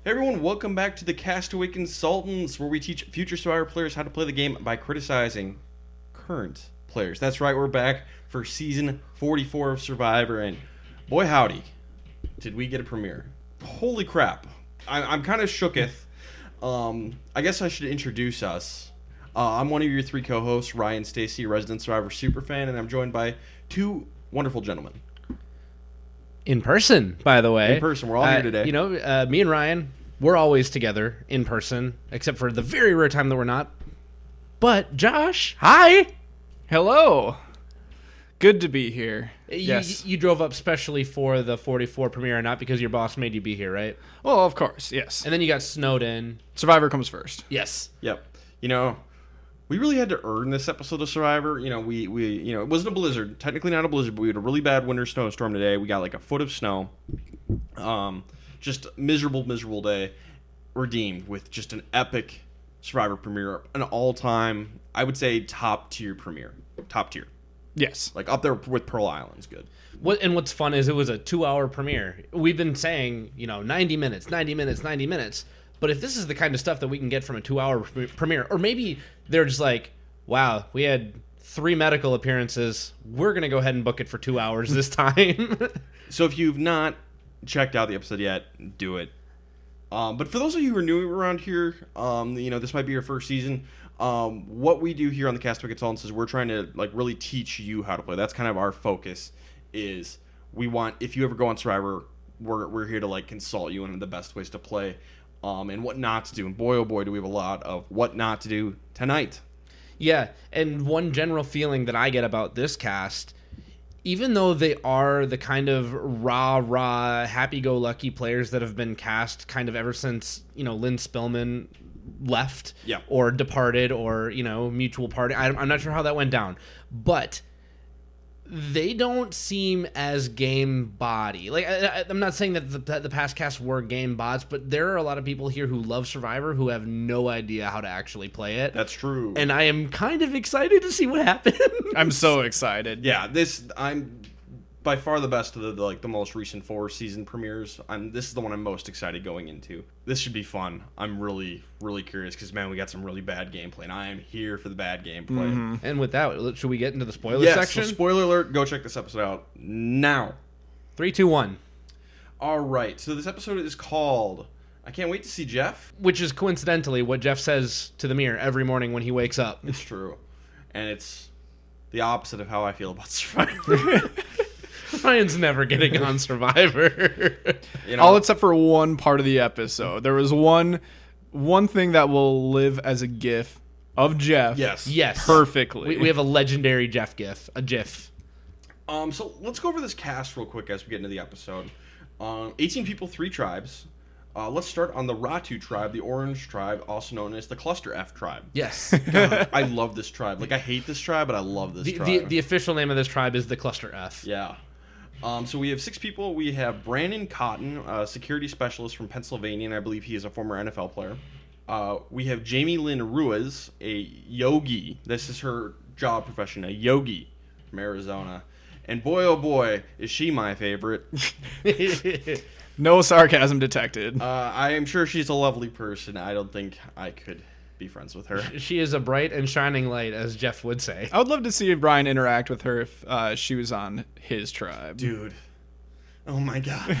Hey everyone, welcome back to the Castaway Consultants, where we teach future Survivor players how to play the game by criticizing current players. That's right, we're back for season 44 of Survivor, and boy howdy, did we get a premiere. Holy crap. I'm kind of shooketh. I guess I should introduce us. I'm one of your three co-hosts, Ryan Stacy, resident Survivor superfan, and I'm joined by two wonderful gentlemen. In person, by the way. In person, we're all here today. Me and Ryan, we're always together in person, except for the very rare time that we're not. But Josh, hi! Hello. Good to be here. Yes. You drove up specially for the 44 premiere, not because your boss made you be here, right? Well, of course, yes. And then you got snowed in. Survivor comes first. Yes. Yep. We really had to earn this episode of Survivor. It wasn't a blizzard. Technically not a blizzard, but we had a really bad winter snowstorm today. We got like a foot of snow. Just miserable day. Redeemed with just an epic Survivor premiere. An all-time, I would say, top-tier premiere. Top tier. Yes. Like up there with Pearl Island's good. What's fun is it was a 2-hour premiere. We've been saying, 90 minutes. But if this is the kind of stuff that we can get from a 2-hour premiere, or maybe they're just like, wow, we had 3 medical appearances. We're going to go ahead and book it for 2 hours this time. So if you've not checked out the episode yet, do it. But for those of you who are new around here, this might be your first season. What we do here on the Castaway Consultants is we're trying to really teach you how to play. That's kind of our focus. Is we want, if you ever go on Survivor, we're here to consult you on the best ways to play. And what not to do. And boy, oh boy, do we have a lot of what not to do tonight. Yeah, and one general feeling that I get about this cast, even though they are the kind of rah, happy-go-lucky players that have been cast kind of ever since, Lynn Spillman left or departed or, mutual party. I'm not sure how that went down. But they don't seem as game body. I'm not saying that the past casts were game bots, but there are a lot of people here who love Survivor who have no idea how to actually play it. That's true. And I am kind of excited to see what happens. I'm so excited. Yeah, I'm by far the best of the most recent 4 season premieres. This is the one I'm most excited going into. This should be fun. I'm really, really curious because, man, we got some really bad gameplay, and I am here for the bad gameplay. Mm-hmm. And with that, should we get into the spoiler section? So spoiler alert, go check this episode out now. 3, 2, 1. All right, so this episode is called I Can't Wait to See Jeff. Which is coincidentally what Jeff says to the mirror every morning when he wakes up. It's true. And it's the opposite of how I feel about Survivor. Ryan's never getting on Survivor. All except for one part of the episode. There was one thing that will live as a GIF of Jeff. Yes. Perfectly. We have a legendary Jeff GIF. A GIF. So let's go over this cast real quick as we get into the episode. 18 people, 3 tribes. Let's start on the Ratu tribe, the Orange tribe, also known as the Cluster F tribe. Yes. God, I love this tribe. I hate this tribe, but I love this tribe. The official name of this tribe is the Cluster F. Yeah. So we have 6 people. We have Brandon Cotton, a security specialist from Pennsylvania, and I believe he is a former NFL player. We have Jamie Lynn Ruiz, a yogi. This is her job profession, a yogi from Arizona. And boy, oh boy, is she my favorite. No sarcasm detected. I am sure she's a lovely person. I don't think I could be friends with her. She is a bright and shining light, as Jeff would say. I would love to see Brian interact with her if she was on his tribe. Dude. Oh my god.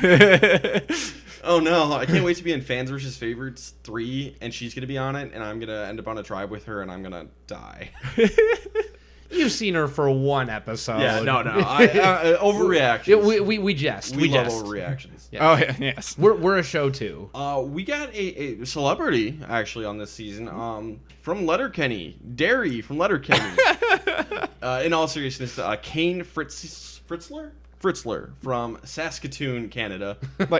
Oh no, I can't wait to be in Fans vs. Favorites 3, and she's going to be on it, and I'm going to end up on a tribe with her, and I'm going to die. You've seen her for 1 episode. Yeah, no. Overreactions. Yeah, we jest. We love jest. overreactions. Yeah. Oh, yeah, yes. We're a show, too. We got a celebrity, actually, on this season, from Letterkenny. Derry from Letterkenny. In all seriousness, Kane Fritzler from Saskatoon, Canada.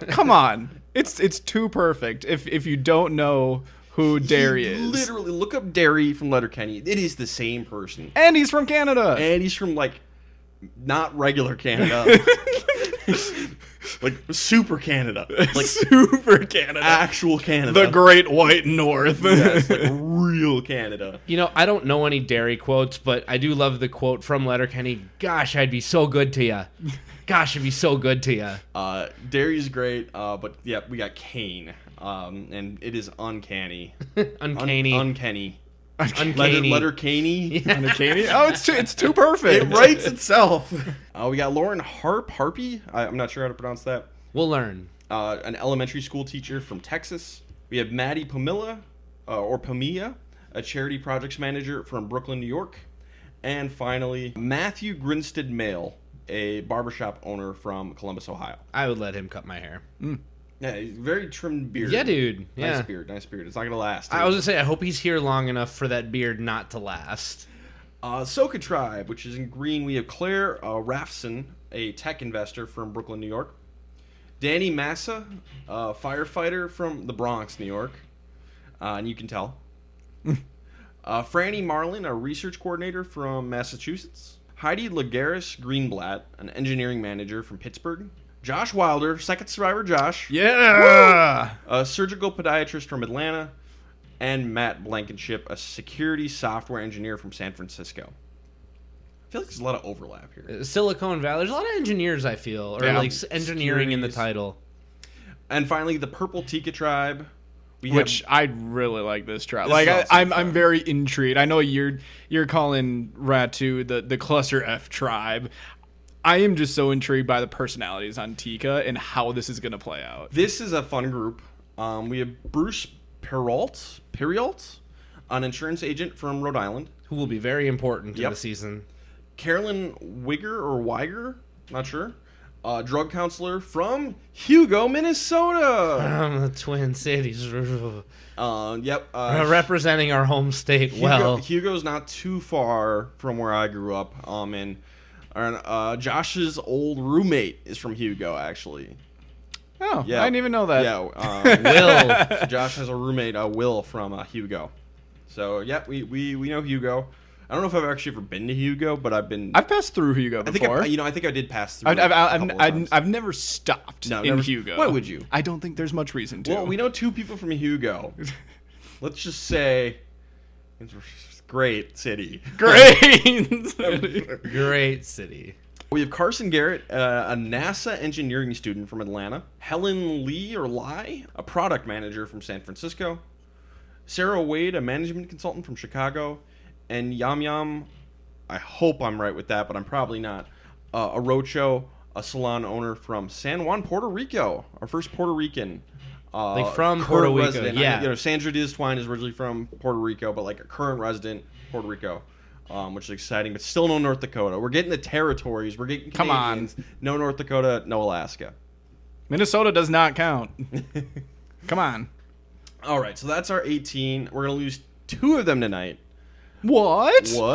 Come on. It's too perfect if you don't know who Derry is. Literally, look up Derry from Letterkenny. It is the same person. And he's from Canada. And he's from, not regular Canada. Super Canada. Super Canada. Actual Canada. The Great White North. Yes, real Canada. I don't know any Derry quotes, but I do love the quote from Letterkenny. Gosh, I'd be so good to you. Gosh, it'd be so good to you. Derry's great, but yeah, we got Kane. and it is uncanny. Uncanny. Uncanny. Uncanny. Letter canny. Uncanny? Oh, it's too perfect. It writes itself. We got Lauren Harpy. I'm not sure how to pronounce that. We'll learn. An elementary school teacher from Texas. We have Maddie Pamilla, a charity projects manager from Brooklyn, New York. And finally, Matthew Grinstead Mail, a barbershop owner from Columbus, Ohio. I would let him cut my hair. Yeah, he's very trimmed beard. Yeah, dude. Yeah. Nice beard. It's not going to last. I was going to say, I hope he's here long enough for that beard not to last. Soka Tribe, which is in green, we have Claire Raffson, a tech investor from Brooklyn, New York. Danny Massa, a firefighter from the Bronx, New York. And you can tell. Franny Marlin, a research coordinator from Massachusetts. Heidi Lagaris Greenblatt, an engineering manager from Pittsburgh. Josh Wilder, second survivor Josh. Yeah. A surgical podiatrist from Atlanta. And Matt Blankenship, a security software engineer from San Francisco. I feel like there's a lot of overlap here. Silicon Valley. There's a lot of engineers, I feel, or like engineering in the title. And finally, the Purple Tika Tribe. Which I really like this tribe. This Like is awesome I'm very intrigued. I know you're calling Ratu the Cluster F tribe. I am just so intrigued by the personalities on Tika and how this is going to play out. This is a fun group. We have Bruce Perrault, an insurance agent from Rhode Island. Who will be very important in the season. Carolyn Wiger, not sure. Drug counselor from Hugo, Minnesota. The Twin Cities. Yep. Representing our home state well. Hugo's not too far from where I grew up. And Josh's old roommate is from Hugo, actually. Oh, yeah. I didn't even know that. Yeah. Will. Josh has a roommate, Will, from Hugo. So, yeah, we know Hugo. I don't know if I've actually ever been to Hugo, but I've passed through Hugo before. I think I did pass through. I've never stopped in Hugo. Why would you? I don't think there's much reason to. Well, we know two people from Hugo. Let's just say, it's a great city. Great city. We have Carson Garrett, a NASA engineering student from Atlanta. Helen Lee, a product manager from San Francisco. Sarah Wade, a management consultant from Chicago. And Yam Yam, I hope I'm right with that, but I'm probably not. Arocho, a salon owner from San Juan, Puerto Rico. Our first Puerto Rican. From Puerto Rico, resident. yeah. Sandra Diaz Twine is originally from Puerto Rico, but like a current resident, Puerto Rico, which is exciting, but still no North Dakota. We're getting the territories. We're getting Canadians. Come on. No North Dakota, no Alaska. Minnesota does not count. Come on. All right, so that's our 18. We're going to lose 2 of them tonight. What? So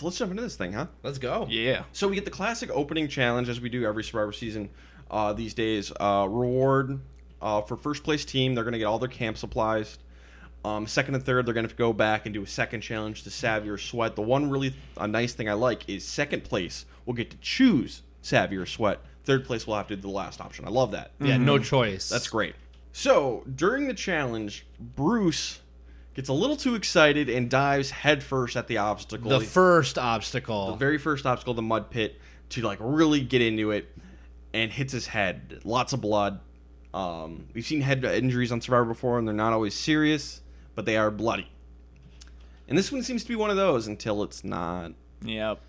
let's jump into this thing, huh? Let's go. Yeah. So we get the classic opening challenge, as we do every Survivor season these days. Reward for first place team. They're going to get all their camp supplies. Second and third, they're going to go back and do a second challenge to Savvy or Sweat. The one really nice thing I like is second place will get to choose Savvy or Sweat. Third place will have to do the last option. I love that. Yeah, no choice. That's great. So during the challenge, Bruce gets a little too excited and dives headfirst at the obstacle. The first obstacle. The very first obstacle, the mud pit, to like really get into it, and hits his head. Lots of blood. We've seen head injuries on Survivor before, and they're not always serious, but they are bloody. And this one seems to be one of those until it's not. Yep.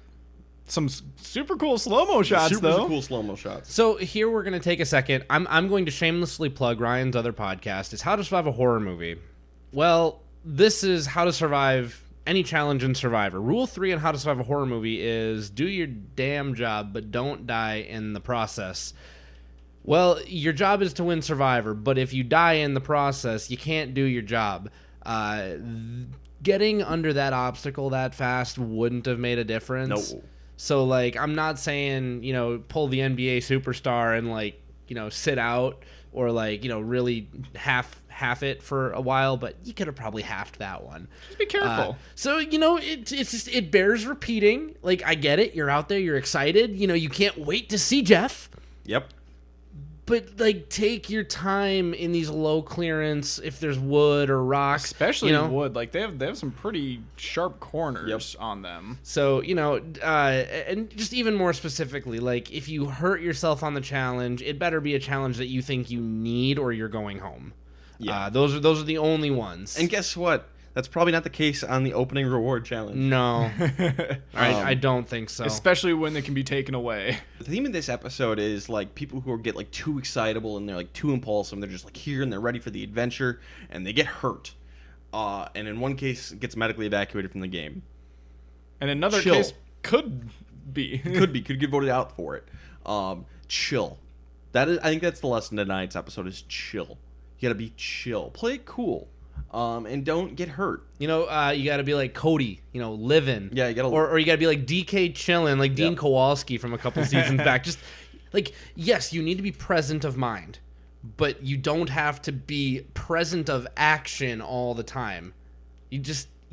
Some super cool slow-mo shots, though. Super cool slow-mo shots. So here we're going to take a second. I'm going to shamelessly plug Ryan's other podcast. It's How to Survive a Horror Movie. Well, this is how to survive any challenge in Survivor. Rule 3 on how to survive a horror movie is do your damn job, but don't die in the process. Well, your job is to win Survivor, but if you die in the process, you can't do your job. Getting under that obstacle that fast wouldn't have made a difference. No. So, like, I'm not saying, pull the NBA superstar and, sit out or, really half it for a while, but you could have probably halved that one. Just be careful. So, it's just, it bears repeating. Like, I get it. You're out there. You're excited. You can't wait to see Jeff. Yep. But like, take your time in these low clearance. If there's wood or rocks, especially wood, like they have some pretty sharp corners on them. So and just even more specifically, like if you hurt yourself on the challenge, it better be a challenge that you think you need, or you're going home. Yeah, those are the only ones. And guess what? That's probably not the case on the opening reward challenge. No, I don't think so. Especially when they can be taken away. The theme of this episode is like people who get like too excitable and they're like too impulsive. They're just like here and they're ready for the adventure, and they get hurt. And in one case, gets medically evacuated from the game. And another case could get voted out for it. Chill. I think that's the lesson of tonight's episode is chill. You gotta be chill. Play it cool. And don't get hurt. You gotta be like Cody, living. Yeah, you gotta. Or you gotta be like DK chilling, like Dean Kowalski from a couple seasons back. Just like, yes, you need to be present of mind, but you don't have to be present of action all the time. You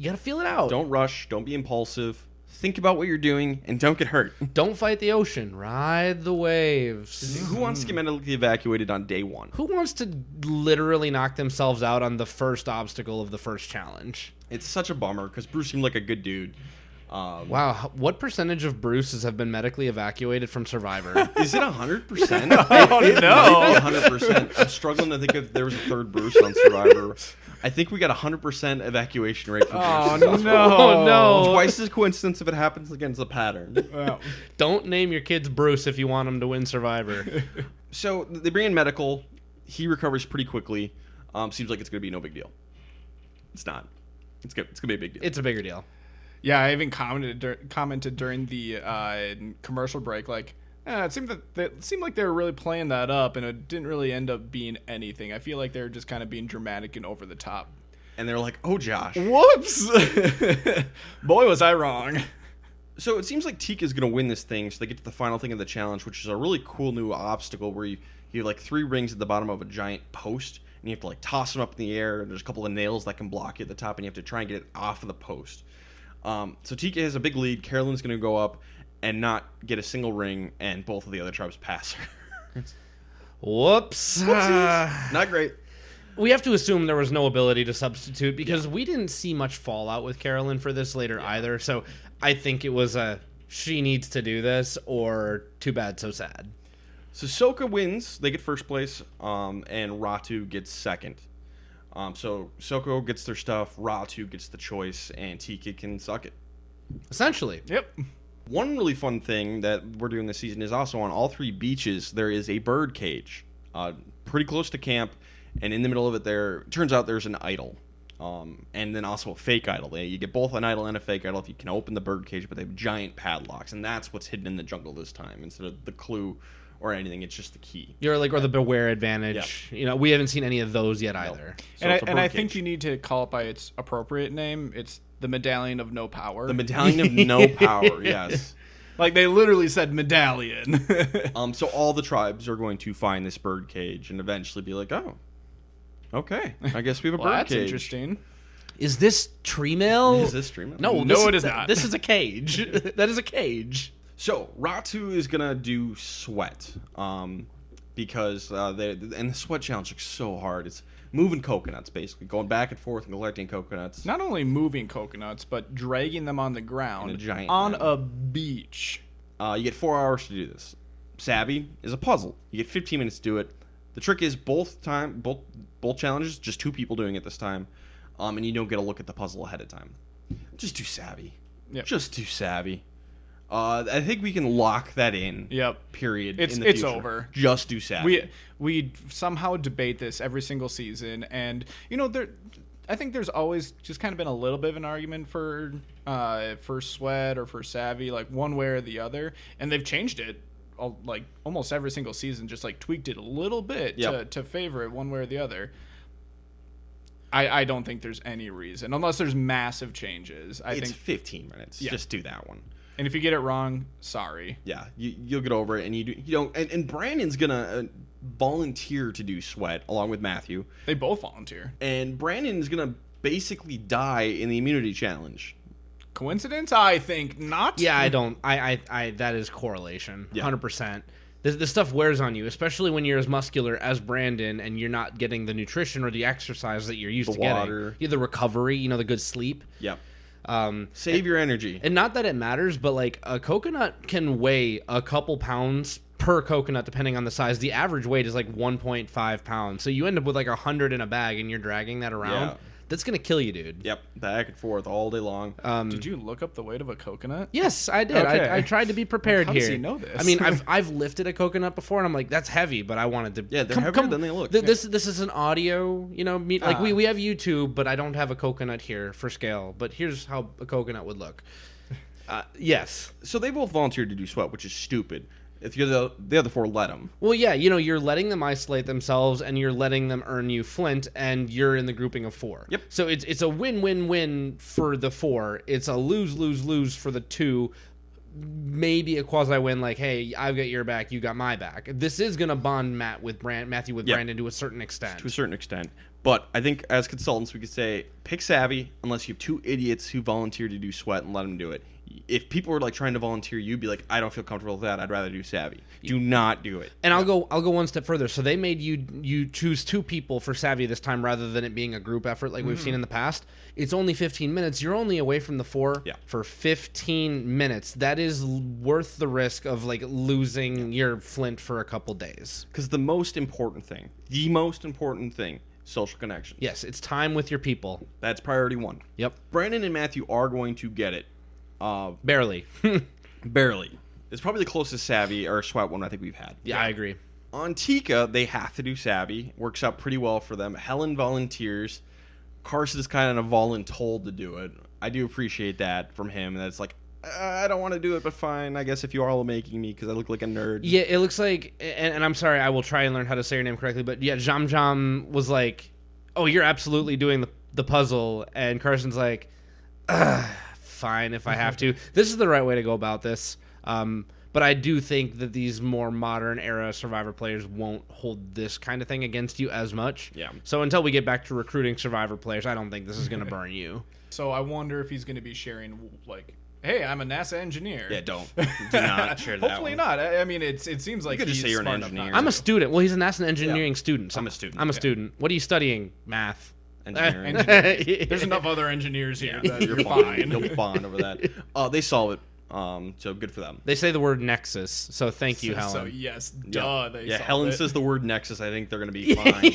gotta feel it out. Don't rush. Don't be impulsive. Think about what you're doing and don't get hurt. Don't fight the ocean. Ride the waves. Who wants to get medically evacuated on day one? Who wants to literally knock themselves out on the first obstacle of the first challenge? It's such a bummer because Bruce seemed like a good dude. Wow. What percentage of Bruces have been medically evacuated from Survivor? Is it 100%? Oh, it no. might be 100%. I'm struggling to think if there was a third Bruce on Survivor. I think we got 100% evacuation rate for Bruce. Oh, no. Twice as coincidence if it happens against a pattern. Wow. Don't name your kids Bruce if you want them to win Survivor. So they bring in medical. He recovers pretty quickly. Seems like it's going to be no big deal. It's not. It's going to be a big deal. It's a bigger deal. Yeah, I even commented during the commercial break, like, it seemed like they were really playing that up, and it didn't really end up being anything. I feel like they were just kind of being dramatic and over the top. And they're like, "Oh, Josh, whoops, boy, was I wrong." So it seems like Tika's going to win this thing. So they get to the final thing of the challenge, which is a really cool new obstacle where you have like 3 rings at the bottom of a giant post, and you have to like toss them up in the air. And there's a couple of nails that can block you at the top, and you have to try and get it off of the post. So Tika has a big lead. Carolyn's going to go up and not get a single ring, and both of the other tribes pass her. Whoops. Not great. We have to assume there was no ability to substitute because we didn't see much fallout with Carolyn for this later either. So I think it was she needs to do this, or too bad, so sad. So Soka wins. They get first place, and Ratu gets second. So Soko gets their stuff, Ratu gets the choice, and Tika can suck it. Essentially. Yep. One really fun thing that we're doing this season is also on all 3 beaches, there is a bird cage. Pretty close to camp, and in the middle of it turns out there's an idol. And then also a fake idol. You get both an idol and a fake idol if you can open the bird cage, but they have giant padlocks, and that's what's hidden in the jungle this time. Instead of the clue or anything, it's just the key. You're like, or the beware advantage. Yeah. We haven't seen any of those yet either. So and I think you need to call it by its appropriate name. It's the Medallion of No Power. The Medallion of No Power, yes. Like they literally said medallion. So all the tribes are going to find this bird cage and eventually be like, oh, okay, I guess we have a bird that's cage. Interesting. Is this tree mail? Is this tree mail? No, it is not. This is a cage. That is a cage. So Ratu is gonna do sweat, because the sweat challenge looks so hard. It's moving coconuts, basically going back and forth and collecting coconuts. Not only moving coconuts, but dragging them on the ground In a giant on mound. a beach. You get 4 hours to do this. Savvy is a puzzle. You get 15 minutes to do it. The trick is both challenges, just 2 people doing it this time, and you don't get a look at the puzzle ahead of time. Just do Savvy. Yep. Just do Savvy. I think we can lock that in. Yep. Period. It's over. Just do Savvy. We somehow debate this every single season, and I think there's always just kind of been a little bit of an argument for sweat or for Savvy, like one way or the other, and they've changed it like almost every single season, just like tweaked it a little bit to favor it one way or the other. I don't think there's any reason, unless there's massive changes. I think 15 minutes. Yeah. Just do that one. And if you get it wrong, sorry. Yeah, you'll get over it, and you don't. And Brandon's gonna volunteer to do sweat along with Matthew. They both volunteer. And Brandon's gonna basically die in the immunity challenge. Coincidence? I think not. Yeah, I don't. I that is correlation. Yeah. 100%. This stuff wears on you, especially when you're as muscular as Brandon and you're not getting the nutrition or the exercise that you're used to water. getting. The recovery, the good sleep. Yep. Save your energy. And not that it matters, but like a coconut can weigh a couple pounds per coconut depending on the size. The average weight is like 1.5 pounds. So you end up with like 100 in a bag and you're dragging that around. Yeah. That's going to kill you, dude. Yep. Back and forth all day long. Did you look up the weight of a coconut? Yes, I did. Okay. I tried to be prepared How here. does he know this? I mean, I've lifted a coconut before, and I'm like, that's heavy, but I wanted to. Yeah, they're heavier than they look. This is an audio, like we have YouTube, but I don't have a coconut here for scale. But here's how a coconut would look. Yes. So they both volunteered to do sweat, which is stupid. If you're the other four, let them. Well, yeah, you're letting them isolate themselves, and you're letting them earn you flint, and you're in the grouping of 4. Yep. So it's a win-win-win for the 4. It's a lose-lose-lose for the 2. Maybe a quasi-win, like, hey, I've got your back, you got my back. This is gonna bond Matthew with Brandon to a certain extent. To a certain extent. But I think as consultants, we could say pick Savvy unless you have 2 idiots who volunteer to do sweat and let them do it. If people are like trying to volunteer, you'd be like, I don't feel comfortable with that. I'd rather do Savvy. Do not do it. And I'll go one step further. So they made you choose 2 people for Savvy this time rather than it being a group effort like we've seen in the past. It's only 15 minutes. You're only away from the 4 for 15 minutes. That is worth the risk of like losing your flint for a couple days. Because the most important thing, social connection. Yes, it's time with your people. That's priority 1. Yep. Brandon and Matthew are going to get it. Barely. Barely. It's probably the closest Savvy or sweat one I think we've had. Yeah, I agree. On Tika, they have to do Savvy. Works out pretty well for them. Helen volunteers. Carson is kind of voluntold to do it. I do appreciate that from him. That's like, I don't want to do it, but fine. I guess if you are all making me because I look like a nerd. Yeah, it looks like, and I'm sorry, I will try and learn how to say your name correctly, but yeah, Jam Jam was like, oh, you're absolutely doing the puzzle, and Carson's like, fine if I have to. This is the right way to go about this. But I do think that these more modern era Survivor players won't hold this kind of thing against you as much. Yeah. So until we get back to recruiting Survivor players, I don't think this is going to burn you. So I wonder if he's going to be sharing, like, hey, I'm a NASA engineer. Yeah, don't. Do not share that. Hopefully one. not. I mean, it seems like could just he's say you're an smart enough engineer. not I'm to. a student. Well, he's a NASA engineering student. So I'm a student. I'm a Yeah. student. What are you studying? Math. Engineering. There's enough other engineers here. Yeah, That you're fine. You'll bond over that. They solve it. So good for them. They say the word nexus, so thank you, Helen. So yes, duh. They Yeah, solved Helen it. says the word Nexus. I think they're going to be fine.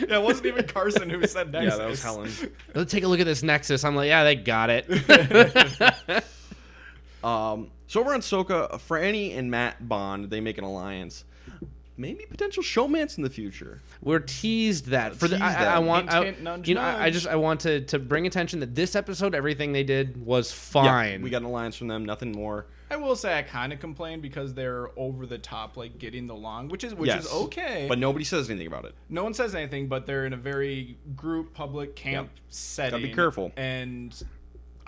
Yeah, it wasn't even Carson who said Nexus. Yeah, that was Helen. Let's take a look at this nexus. I'm like, yeah, they got it. So over on Soka, Franny and Matt bond. They make an alliance. Maybe potential showmance in the future. We're teased that for the. Teased I that. want. Hint, nudge, I want to bring attention that this episode, everything they did was fine. Yeah, we got an alliance from them. Nothing more. I will say I kind of complain because they're over the top, like getting the long, which is Yes. okay. But nobody says anything about it. No one says anything, but they're in a very group, public camp setting. Gotta be careful. And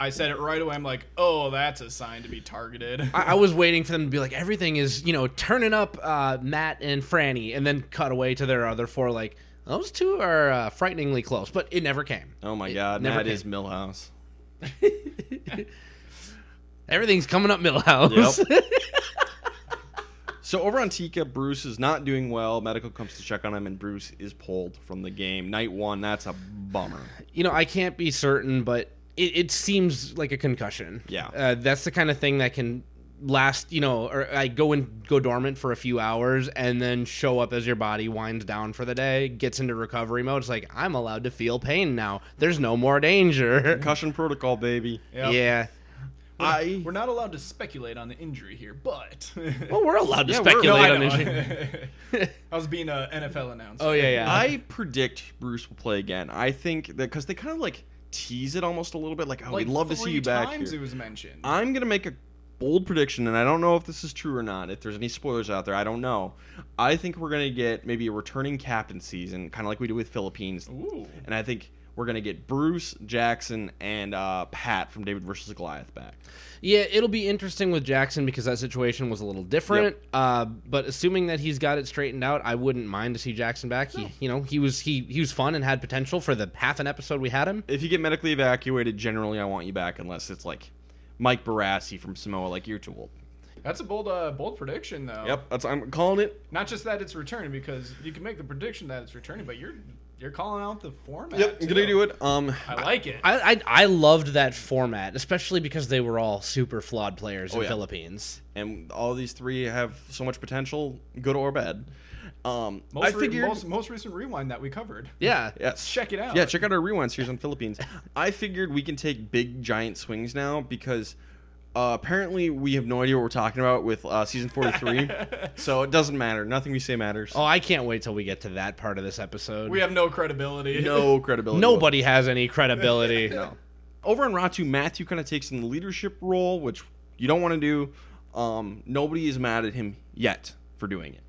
I said it right away. I'm like, oh, that's a sign to be targeted. I was waiting for them to be like, everything is, turning up Matt and Franny, and then cut away to their other 4, like, those 2 are frighteningly close, but it never came. Oh my God, never Matt came. is Millhouse. Everything's coming up Millhouse. Yep. So over on Tika, Bruce is not doing well. Medical comes to check on him, and Bruce is pulled from the game. Night 1, that's a bummer. I can't be certain, but it seems like a concussion. Yeah. That's the kind of thing that can last, or go dormant for a few hours and then show up as your body winds down for the day, gets into recovery mode. It's like, I'm allowed to feel pain now. There's no more danger. Concussion protocol, baby. Yep. Yeah. We're not allowed to speculate on the injury here, but Well, we're allowed to Yeah, speculate I on know. injury. I was being an NFL announcer. Oh, yeah. I predict Bruce will play again. I think that because they kind of like tease it almost a little bit, like, oh, Like we'd love to see you back times here. it was mentioned. I'm gonna make a bold prediction, and I don't know if this is true or not. If there's any spoilers out there, I don't know. I think we're gonna get maybe a returning captain season, kind of like we did with Philippines. Ooh. And I think we're gonna get Bruce, Jackson, and Pat from David versus Goliath back. Yeah, it'll be interesting with Jackson because that situation was a little different. But assuming that he's got it straightened out, I wouldn't mind to see Jackson back. He was fun and had potential for the half an episode we had him. If you get medically evacuated, generally I want you back, unless it's like Mike Barassi from Samoa, like you're too old. That's a bold prediction, though. Yep, I'm calling it. Not just that it's returning, because you can make the prediction that it's returning, but you're calling out the format. Yep, I'm gonna do it. I like it. I loved that format, especially because they were all super flawed players in Philippines. And all these three have so much potential, good or bad. Most recent rewind that we covered. Yeah. Yes. Check it out. Yeah, check out our rewind series on Philippines. I figured we can take big, giant swings now because apparently we have no idea what we're talking about with season 43. So it doesn't matter. Nothing we say matters. Oh, I can't wait till we get to that part of this episode. We have no credibility. No credibility. Nobody has any credibility. No. Over on Ratu, Matthew kind of takes in the leadership role, which you don't want to do. Nobody is mad at him yet for doing it.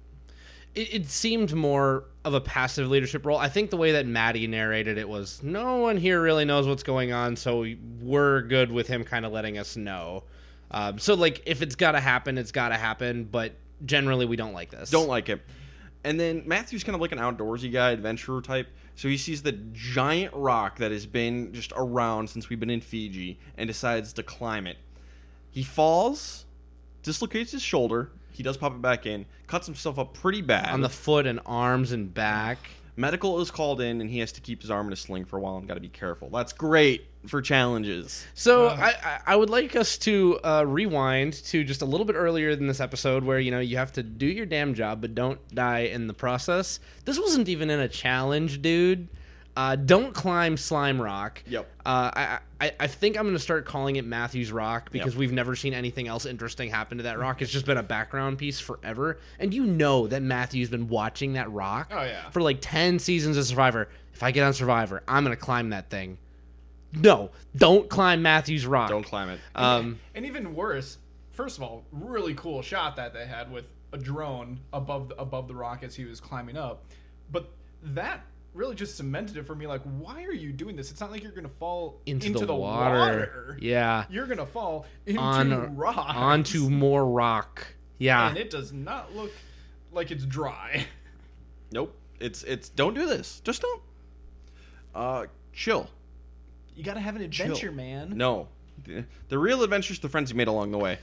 It seemed more of a passive leadership role. I think the way that Maddie narrated it was, no one here really knows what's going on, so we're good with him kind of letting us know. So, like, if it's got to happen, it's got to happen, but generally we don't like this. Don't like it. And then Matthew's kind of like an outdoorsy guy, adventurer type, so he sees the giant rock that has been just around since we've been in Fiji and decides to climb it. He falls, dislocates his shoulder. He does pop it back in, cuts himself up pretty bad. On the foot and arms and back. Medical is called in, and he has to keep his arm in a sling for a while and got to be careful. That's great for challenges. So I would like us to rewind to just a little bit earlier than this episode where, you have to do your damn job, but don't die in the process. This wasn't even in a challenge, dude. Don't climb Slime Rock. Yep. I think I'm going to start calling it Matthew's Rock because we've never seen anything else interesting happen to that rock. It's just been a background piece forever. And you know that Matthew's been watching that rock for like 10 seasons of Survivor. If I get on Survivor, I'm going to climb that thing. No, don't climb Matthew's Rock. Don't climb it. And even worse, first of all, really cool shot that they had with a drone above the rock as he was climbing up. But that really just cemented it for me. Like, why are you doing this? It's not like you're gonna fall into the water. Yeah, you're gonna fall into rock, onto more rock. Yeah, and it does not look like it's dry. Nope. It's don't do this. Just don't. Chill. You gotta have an adventure, man. No, the real adventure's the friends you made along the way.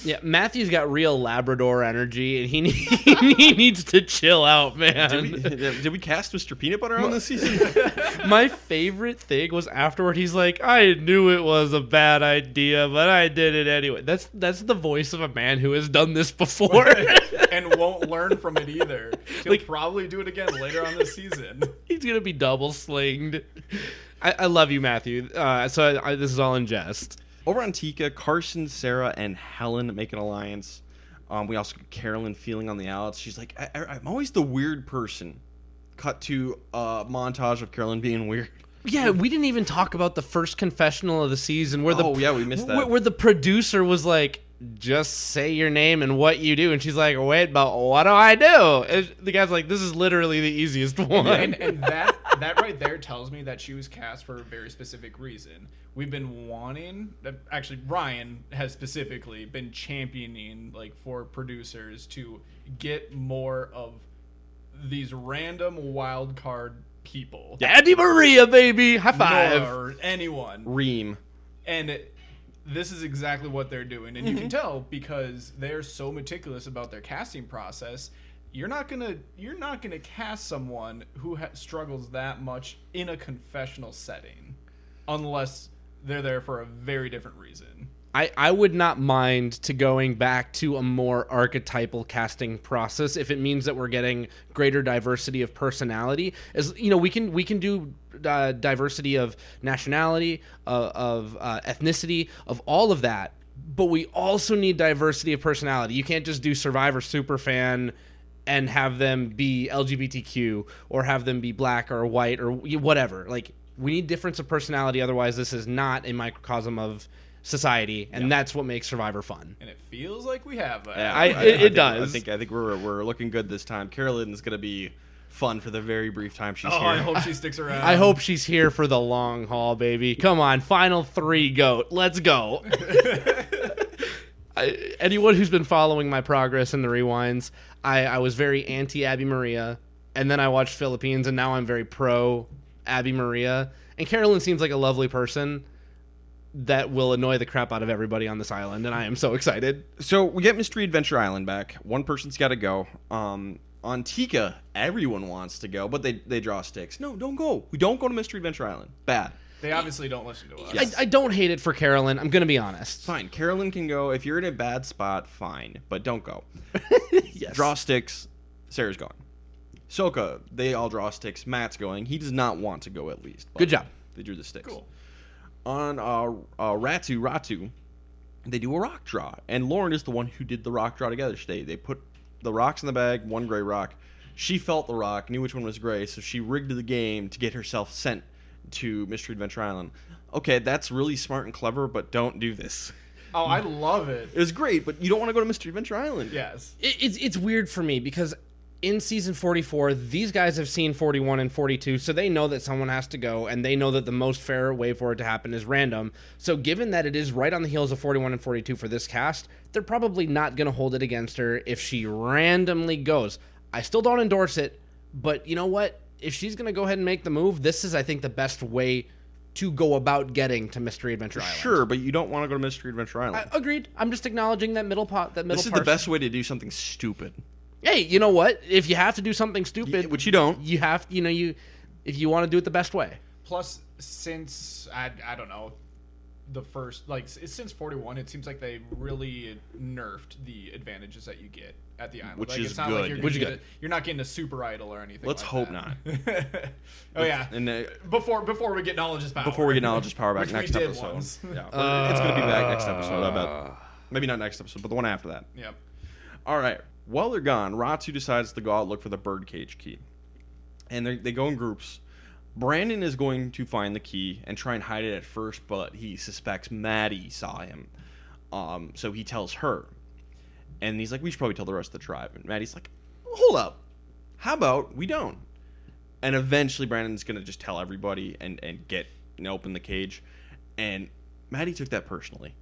Yeah, Matthew's got real Labrador energy, and he needs to chill out, man. Did we cast Mr. Peanut Butter on this season? My favorite thing was afterward, he's like, I knew it was a bad idea, but I did it anyway. That's the voice of a man who has done this before. And won't learn from it either. He'll probably do it again later on this season. He's going to be double slinged. I love you, Matthew. This is all in jest. Over on Tika, Carson, Sarah, and Helen make an alliance. We also get Carolyn feeling on the outs. She's like, I'm always the weird person. Cut to a montage of Carolyn being weird. Yeah, we didn't even talk about the first confessional of the season where we missed that. Where the producer was like, just say your name and what you do. And she's like, wait, but what do I do? And the guy's like, this is literally the easiest one. And that right there tells me that she was cast for a very specific reason. We've been wanting, actually Ryan has specifically been championing like for producers to get more of these random wild card people. Daddy Maria, baby, high five. Or anyone. Reem. And this is exactly what they're doing, and you can tell because they're so meticulous about their casting process. You're not gonna cast someone who struggles that much in a confessional setting, unless they're there for a very different reason. I would not mind to going back to a more archetypal casting process if it means that we're getting greater diversity of personality. As you know, we can do diversity of nationality, of ethnicity, of all of that, but we also need diversity of personality. You can't just do Survivor Superfan and have them be LGBTQ or have them be black or white or whatever. Like, we need difference of personality, otherwise this is not a microcosm of society, and that's what makes Survivor fun. And it feels like we have that. Yeah, it does. I think we're looking good this time. Carolyn's gonna be fun for the very brief time she's here. I hope she sticks around. I hope she's here for the long haul, baby. Come on, final 3 goat. Let's go. Anyone who's been following my progress in the rewinds, I was very anti Abby Maria, and then I watched Philippines, and now I'm very pro Abby Maria. And Carolyn seems like a lovely person. that will annoy the crap out of everybody on this island, and I am so excited. So we get Mystery Adventure Island back. One person's got to go. On Tika, everyone wants to go, but they draw sticks. No, don't go. We don't go to Mystery Adventure Island. Bad. They obviously don't listen to us. Yes. I don't hate it for Carolyn. I'm going to be honest. Fine. Carolyn can go. If you're in a bad spot, fine. But don't go. Yes. Draw sticks. Sarah's going. Soka, they all draw sticks. Matt's going. He does not want to go at least. Good job. They drew the sticks. Cool. On Ratu, they do a rock draw. And Lauren is the one who did the rock draw together today. They put the rocks in the bag, one gray rock. She felt the rock, knew which one was gray, so she rigged the game to get herself sent to Mystery Adventure Island. Okay, that's really smart and clever, but don't do this. Oh, I love it. It was great, but you don't want to go to Mystery Adventure Island. Yes. It's weird for me because in season 44, these guys have seen 41 and 42, so they know that someone has to go, and they know that the most fair way for it to happen is random. So given that it is right on the heels of 41 and 42 for this cast, they're probably not going to hold it against her if she randomly goes. I still don't endorse it, but you know what? If she's going to go ahead and make the move, this is, I think, the best way to go about getting to Mystery Adventure Island. Sure, but you don't want to go to Mystery Adventure Island. Agreed. I'm just acknowledging that middle part. This is the best way to do something stupid. Hey, you know what? If you have to do something stupid, Which you don't. you have, if you want to do it the best way. Plus, since I don't know, the first since 41, it seems like they really nerfed the advantages that you get at the island. Which like, is it's not good. Like you're Which is gonna good. You're not getting a super idol or anything. Let's like hope that. not. Oh yeah. And Before we get knowledge's power. before we get knowledge's power back Which next we did episode. once. Yeah, it's going to be back next episode, I bet. Maybe not next episode, but the one after that. Yep. All right. While they're gone, Ratu decides to go out and look for the birdcage key. And they go in groups. Brandon is going to find the key and try and hide it at first, but he suspects Maddie saw him. So he tells her. And he's like, we should probably tell the rest of the tribe. And Maddie's like, hold up. How about we don't? And eventually Brandon's going to just tell everybody and get open the cage. And Maddie took that personally.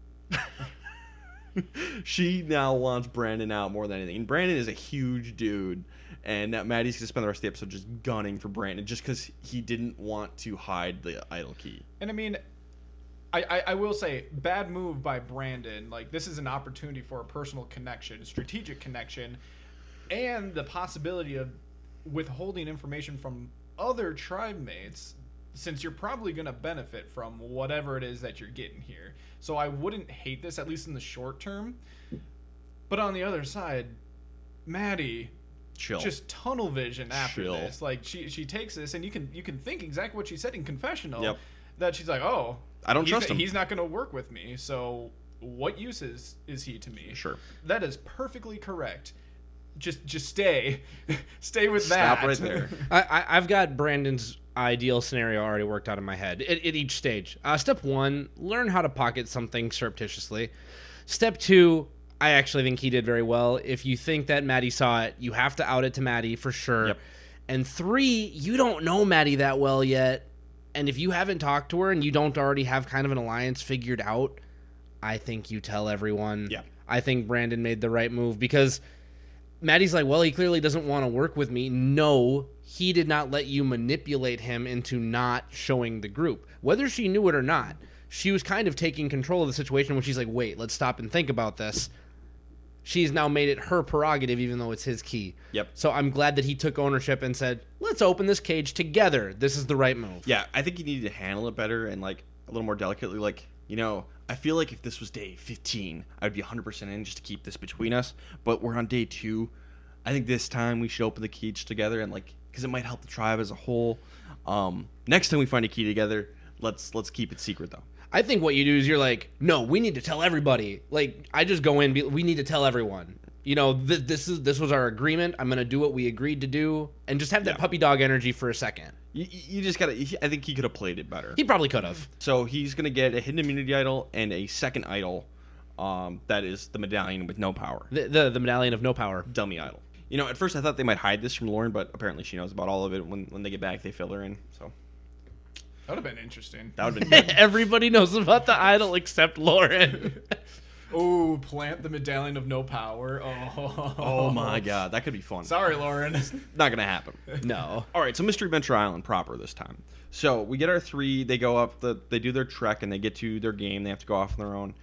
She now wants Brandon out more than anything. And Brandon is a huge dude. And now Maddie's going to spend the rest of the episode just gunning for Brandon just because he didn't want to hide the idol key. And I mean, I will say, bad move by Brandon. Like, this is an opportunity for a personal connection, strategic connection, and the possibility of withholding information from other tribe mates, since you're probably going to benefit from whatever it is that you're getting here. So I wouldn't hate this, at least in the short term. But on the other side, Maddie... Chill. Just tunnel vision after Chill. this. Like, she takes this, and you can think exactly what she said in confessional. Yep. That she's like, oh, I don't trust him. He's not going to work with me. So what use is he to me? Sure. That is perfectly correct. Just stay with Stop that. right there. I've got Brandon's ideal scenario already worked out in my head at each stage. Step 1, learn how to pocket something surreptitiously. Step 2, I actually think he did very well. If you think that Maddie saw it, you have to out it to Maddie for sure. Yep. And 3, you don't know Maddie that well yet. And if you haven't talked to her and you don't already have kind of an alliance figured out, I think you tell everyone. Yeah. I think Brandon made the right move because Maddie's like, well, he clearly doesn't want to work with me. No, he did not let you manipulate him into not showing the group. Whether she knew it or not, she was kind of taking control of the situation when she's like, wait, let's stop and think about this. She's now made it her prerogative, even though it's his key. Yep. So I'm glad that he took ownership and said, let's open this cage together. This is the right move. Yeah, I think you needed to handle it better and, like, a little more delicately. Like, I feel like if this was day 15, I'd be 100% in just to keep this between us. But we're on day 2. I think this time we should open the cage together and, like, because it might help the tribe as a whole. Next time we find a key together, let's keep it secret, though. I think what you do is you're like, no, we need to tell everybody. Like, I just go in, we need to tell everyone. This was our agreement. I'm going to do what we agreed to do. And just have that puppy dog energy for a second. You just got to... I think he could have played it better. He probably could have. So he's going to get a hidden immunity idol and a second idol. That is the medallion with no power. The medallion of no power. Dummy idol. At first I thought they might hide this from Lauren, but apparently she knows about all of it. When they get back, they fill her in. So That would have been interesting. that would have been good. Everybody knows about the idol except Lauren. Oh, plant the medallion of no power. Oh my god, that could be fun. Sorry, Lauren. Not gonna happen. No. All right, so Mystery Adventure Island proper this time. So we get our 3. They go up. They do their trek and they get to their game. They have to go off on their own,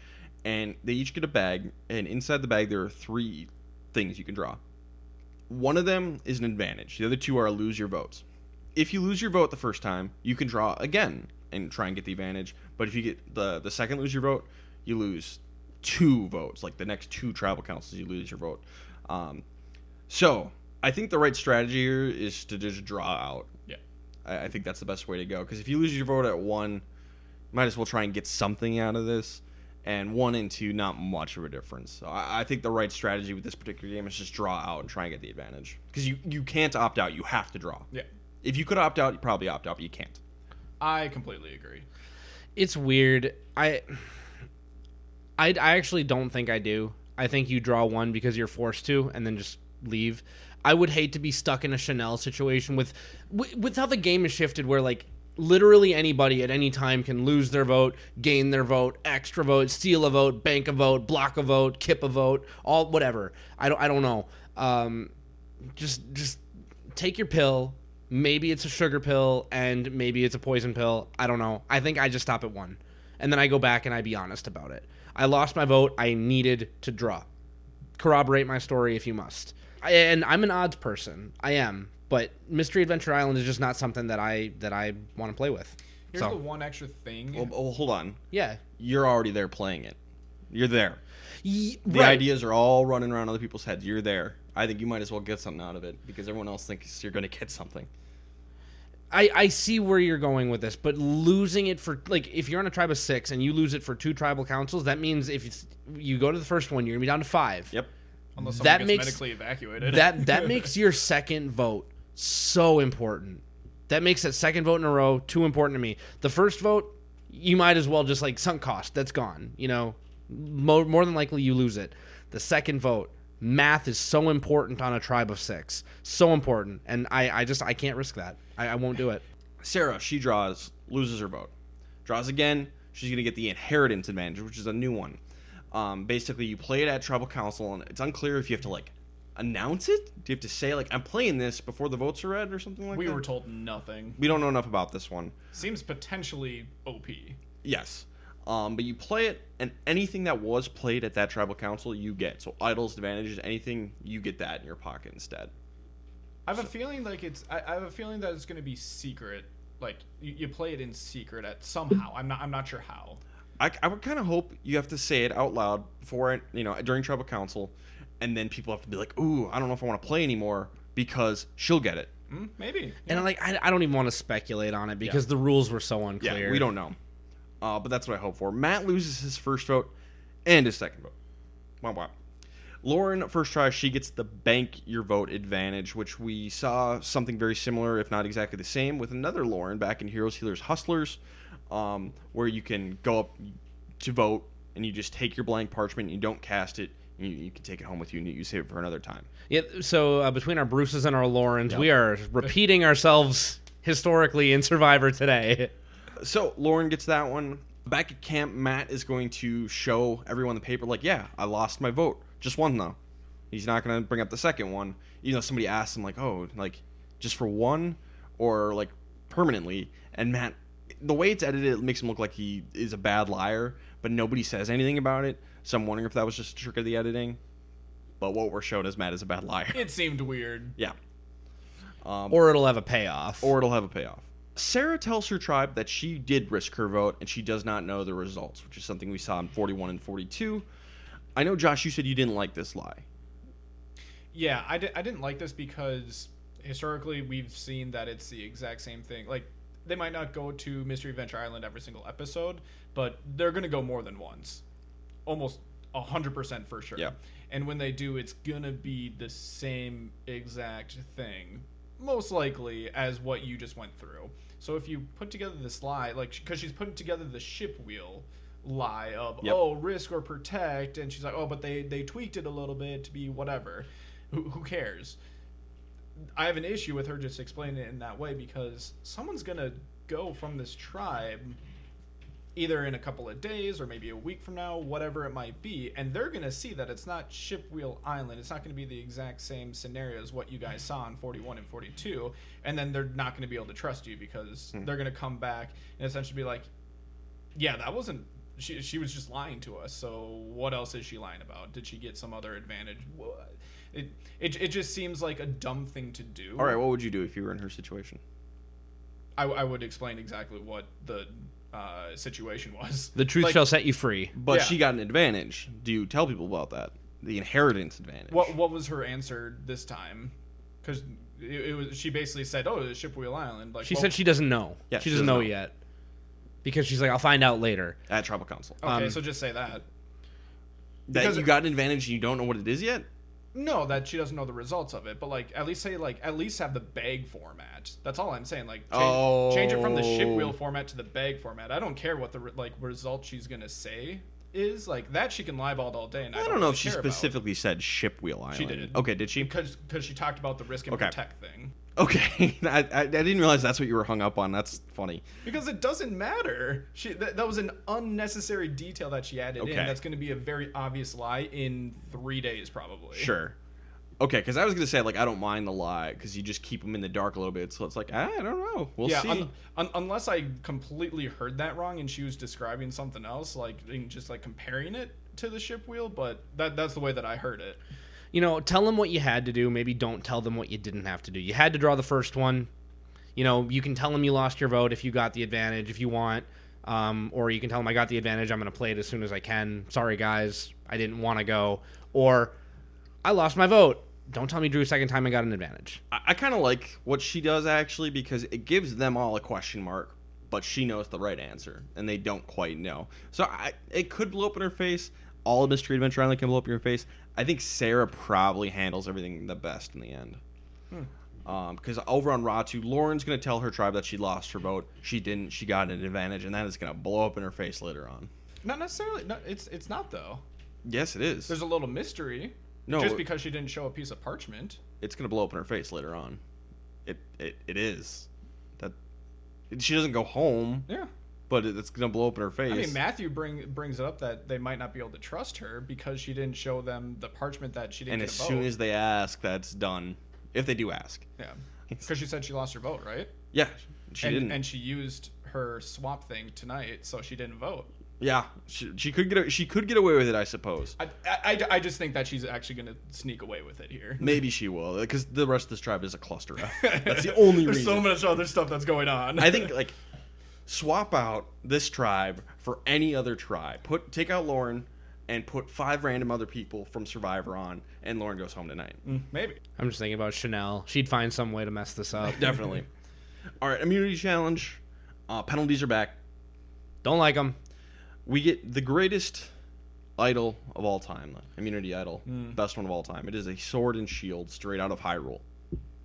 and they each get a bag. And inside the bag there are 3 things you can draw. One of them is an advantage. The other 2 are lose your votes. If you lose your vote the first time, you can draw again and try and get the advantage. But if you get the second lose your vote, you lose 2 votes. Like the next 2 tribal councils, you lose your vote. So I think the right strategy here is to just draw out. Yeah. I think that's the best way to go. Because if you lose your vote at 1, you might as well try and get something out of this. And 1 and 2, not much of a difference. So I think the right strategy with this particular game is just draw out and try and get the advantage. Because you can't opt out. You have to draw. Yeah. If you could opt out, you probably opt out, but you can't. I completely agree. It's weird. I actually don't think I do. I think you draw 1 because you're forced to, and then just leave. I would hate to be stuck in a Chanel situation with how the game is shifted, where like literally anybody at any time can lose their vote, gain their vote, extra vote, steal a vote, bank a vote, block a vote, kip a vote, all whatever. I don't know. Just take your pill. Maybe it's a sugar pill and maybe it's a poison pill. I don't know. I think I just stop at 1. And then I go back and I be honest about it. I lost my vote. I needed to draw. Corroborate my story if you must. And I'm an odds person. I am. But Mystery Adventure Island is just not something that I want to play with. Here's the one extra thing. Well, hold on. Yeah. You're already there playing it. You're there. The Right. ideas are all running around other people's heads. You're there. I think you might as well get something out of it because everyone else thinks you're going to get something. I see where you're going with this, but losing it for, like, if you're on a tribe of 6 and you lose it for 2 tribal councils, that means if you go to the first one, you're going to be down to 5. Yep. Unless that someone gets medically evacuated. That makes your second vote so important. That makes that second vote in a row too important to me. The first vote, you might as well just, like, sunk cost. That's gone. You know, more than likely you lose it. The second vote, math is so important on a tribe of 6. So important. And I can't risk that. I won't do it. Sarah, she draws, loses her vote. Draws again, she's going to get the inheritance advantage, which is a new one. Basically, you play it at tribal council, and it's unclear if you have to, like, announce it. Do you have to say, like, I'm playing this before the votes are read or something like that? We were told nothing. We don't know enough about this one. Seems potentially OP. Yes. But you play it, and anything that was played at that tribal council, you get. So idols, advantages, anything, you get that in your pocket instead. I have a feeling like I have a feeling that it's going to be secret. Like you play it in secret at somehow. I'm not sure how. I would kind of hope you have to say it out loud before it, during tribal council, and then people have to be like, "Ooh, I don't know if I want to play anymore," because she'll get it. Maybe. And I don't even want to speculate on it because the rules were so unclear. Yeah, we don't know. But that's what I hope for. Matt loses his first vote and his second vote. Wow. Lauren, first try, she gets the bank your vote advantage, which we saw something very similar, if not exactly the same, with another Lauren back in Heroes, Healers, Hustlers, where you can go up to vote and you just take your blank parchment and you don't cast it. You can take it home with you and you save it for another time. Yeah. So between our Bruces and our Laurens, we are repeating ourselves historically in Survivor today. So Lauren gets that one. Back at camp, Matt is going to show everyone the paper, like, yeah, I lost my vote. Just one, though. He's not going to bring up the second one. Somebody asks him, like, oh, like, just for one or, like, permanently. And Matt, the way it's edited, it makes him look like he is a bad liar, but nobody says anything about it. So I'm wondering if that was just a trick of the editing. But what we're showed is Matt is a bad liar. It seemed weird. Yeah. Or it'll have a payoff. Sarah tells her tribe that she did risk her vote and she does not know the results, which is something we saw in 41 and 42. I know, Josh, you said you didn't like this lie. Yeah, I didn't like this because historically we've seen that it's the exact same thing. Like, they might not go to Mystery Adventure Island every single episode, but they're going to go more than once. Almost 100% for sure. Yeah. And when they do, it's going to be the same exact thing, most likely, as what you just went through. So if you put together this lie, like, because she's putting together the ship wheel lie of, risk or protect, and she's like, oh, but they tweaked it a little bit to be whatever. Who cares? I have an issue with her just explaining it in that way because someone's going to go from this tribe either in a couple of days or maybe a week from now, whatever it might be, and they're going to see that it's not Shipwheel Island. It's not going to be the exact same scenario as what you guys saw in 41 and 42, and then they're not going to be able to trust you because they're going to come back and essentially be like, yeah, that wasn't, she was just lying to us, so what else is she lying about? Did she get some other advantage? It just seems like a dumb thing to do. All right, what would you do if you were in her situation? I would explain exactly what the situation was. The truth shall set you free. But Yeah. she got an advantage. Do you tell people about that? The inheritance advantage. What was her answer this time? Because it was, she basically said, "Oh, it's Shipwheel Island." Like She said she doesn't know. Yeah, she doesn't know yet. Because she's like, I'll find out later. At Tribal Council. Okay, so just say that. That because- you got an advantage and you don't know what it is yet? No, that she doesn't know the results of it, but like at least have the bag format. That's all I'm saying. Like change it from the Shipwheel format to the bag format. I don't care what the result she's gonna say is. Like that she can lie about all day, and I don't know if really she care about. specifically said Shipwheel Island. She did. Okay, did she? Because she talked about the risk and Okay. protect thing. Okay. I didn't realize that's what you were hung up on. That's funny. Because it doesn't matter. That was an unnecessary detail that she added in. Okay. That's going to be a very obvious lie in 3 days, probably. Sure. Okay, because I was going to say, like, I don't mind the lie because you just keep them in the dark a little bit. So it's like, I don't know. We'll see. Unless I completely heard that wrong and she was describing something else, like and just like comparing it to the Shipwheel, but that's the way that I heard it. You know, tell them what you had to do. Maybe don't tell them what you didn't have to do. You had to draw the first one. You know, you can tell them you lost your vote if you got the advantage, if you want. Or you can tell them I got the advantage. I'm going to play it as soon as I can. Sorry, guys. I didn't want to go. Or I lost my vote. Don't tell me drew a second time I got an advantage. I kind of like what she does, actually, because it gives them all a question mark, but she knows the right answer, and they don't quite know. So it could blow up in her face. All of Mystery Adventure Island can blow up in your face. I think Sarah probably handles everything the best in the end. Because over on Ratu, Lauren's going to tell her tribe that she lost her vote. She didn't. She got an advantage, and that is going to blow up in her face later on. Not necessarily. No, it's not, though. Yes, it is. There's a little mystery. No, just because she didn't show a piece of parchment. It's going to blow up in her face later on. It is. That she doesn't go home. Yeah. But it's going to blow up in her face. I mean, Matthew brings up that they might not be able to trust her because she didn't show them the parchment that she didn't and get as a vote. soon as they ask, that's done. If they do ask. Yeah. Because she said she lost her vote, right? Yeah, she didn't. And she used her swap thing tonight, so she didn't vote. Yeah, she could get away with it, I suppose. I just think that she's actually going to sneak away with it here. Maybe she will, because the rest of this tribe is a cluster F. That's the only There's reason. so much other stuff that's going on. I think, like, swap out this tribe for any other tribe. Take out Lauren and put 5 random other people from Survivor on, and Lauren goes home tonight. Maybe. I'm just thinking about Chanel. She'd find some way to mess this up. Definitely. All right, immunity challenge. Penalties are back. Don't like them. We get the greatest idol of all time, the immunity idol, best one of all time. It is a sword and shield straight out of Hyrule.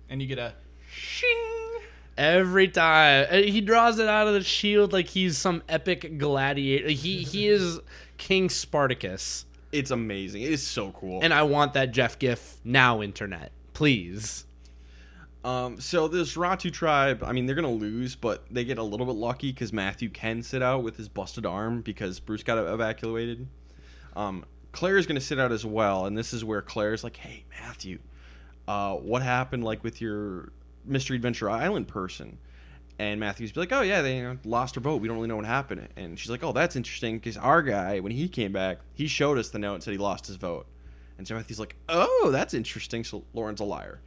And you get a shing. Every time he draws it out of the shield like he's some epic gladiator. He is King Spartacus. It's amazing. It is so cool. And I want that Jeff GIF now, internet. Please. So this Ratu tribe, I mean, they're going to lose, but they get a little bit lucky because Matthew can sit out with his busted arm because Bruce got evacuated. Claire's going to sit out as well, and this is where Claire's like, hey, Matthew, what happened like with your Mystery Adventure Island person? And Matthew's be like, oh, yeah, they lost her vote. We don't really know what happened. And she's like, oh, that's interesting because our guy, when he came back, he showed us the note and said he lost his vote. And so Matthew's like, oh, that's interesting. So Lauren's a liar.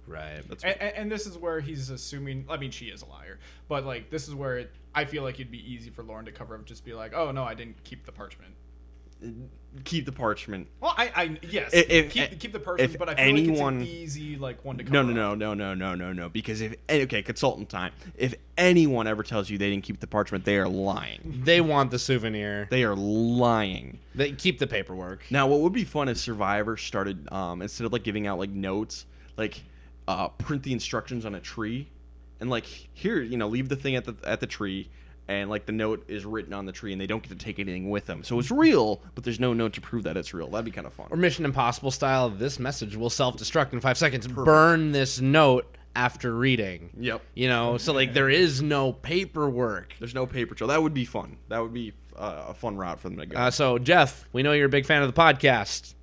Right. And this is where he's assuming. I mean, she is a liar, but like this is where I feel like it'd be easy for Lauren to cover up. Just be like, "Oh no, I didn't keep the parchment." Keep the parchment. Well, yes, keep the parchment, but I feel like it's an easy like one to cover. No. Because consultant time. If anyone ever tells you they didn't keep the parchment, they are lying. They want the souvenir. They are lying. They keep the paperwork. Now, what would be fun if Survivor started instead of like giving out like notes, like print the instructions on a tree, and like here, leave the thing at the tree. And like the note is written on the tree, and they don't get to take anything with them. So it's real, but there's no note to prove that it's real. That'd be kind of fun. Or Mission Impossible style. This message will self-destruct in 5 seconds. Perfect. Burn this note after reading. Yep. You know, so like there is no paperwork. There's no paper trail. That would be fun. That would be a fun route for them to go. So Jeff, we know you're a big fan of the podcast.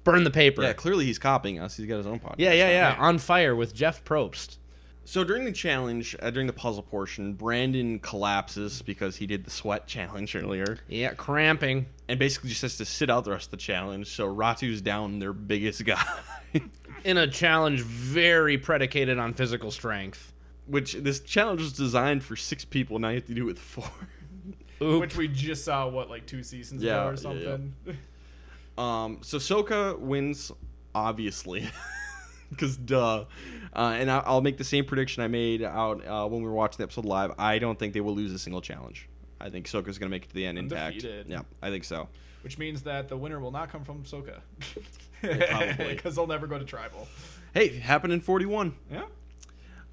Burn the paper. Yeah, clearly he's copying us. He's got his own podcast. Yeah. On Fire with Jeff Probst. So during the challenge, during the puzzle portion, Brandon collapses because he did the sweat challenge earlier. Yeah, cramping. And basically just has to sit out the rest of the challenge. So Ratu's down their biggest guy. In a challenge very predicated on physical strength. Which this challenge was designed for 6 people. Now you have to do it with 4. Oops. Which we just saw, 2 seasons ago or something? Yeah. So Soka wins, obviously. Because duh. And I'll make the same prediction I made out when we were watching the episode live. I don't think they will lose a single challenge. I think Soka's going to make it to the end intact. Undefeated. Yeah, I think so. Which means that the winner will not come from Soka. Probably. Because they'll never go to Tribal. Hey, happened in 41. Yeah.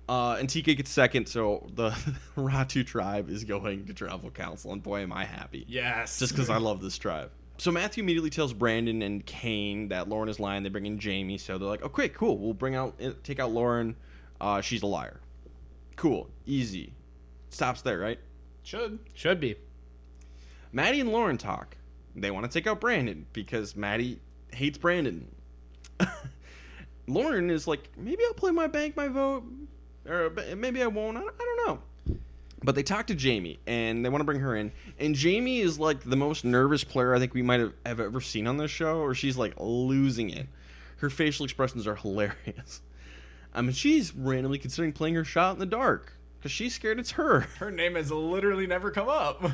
And TK gets second, so the Ratu tribe is going to Tribal Council. And boy, am I happy. Yes. Just because I love this tribe. So Matthew immediately tells Brandon and Kane that Lauren is lying. They bring in Jamie, so they're like, "Okay, cool. We'll take out Lauren. She's a liar. Cool, easy. Stops there, right? Should be. Maddie and Lauren talk. They want to take out Brandon because Maddie hates Brandon. Lauren is like, maybe I'll play my bank, my vote, or maybe I won't. I don't know. But they talk to Jamie, and they want to bring her in. And Jamie is, like, the most nervous player I think we might have ever seen on this show, or she's, like, losing it. Her facial expressions are hilarious. I mean, she's randomly considering playing her shot in the dark, because she's scared it's her. Her name has literally never come up.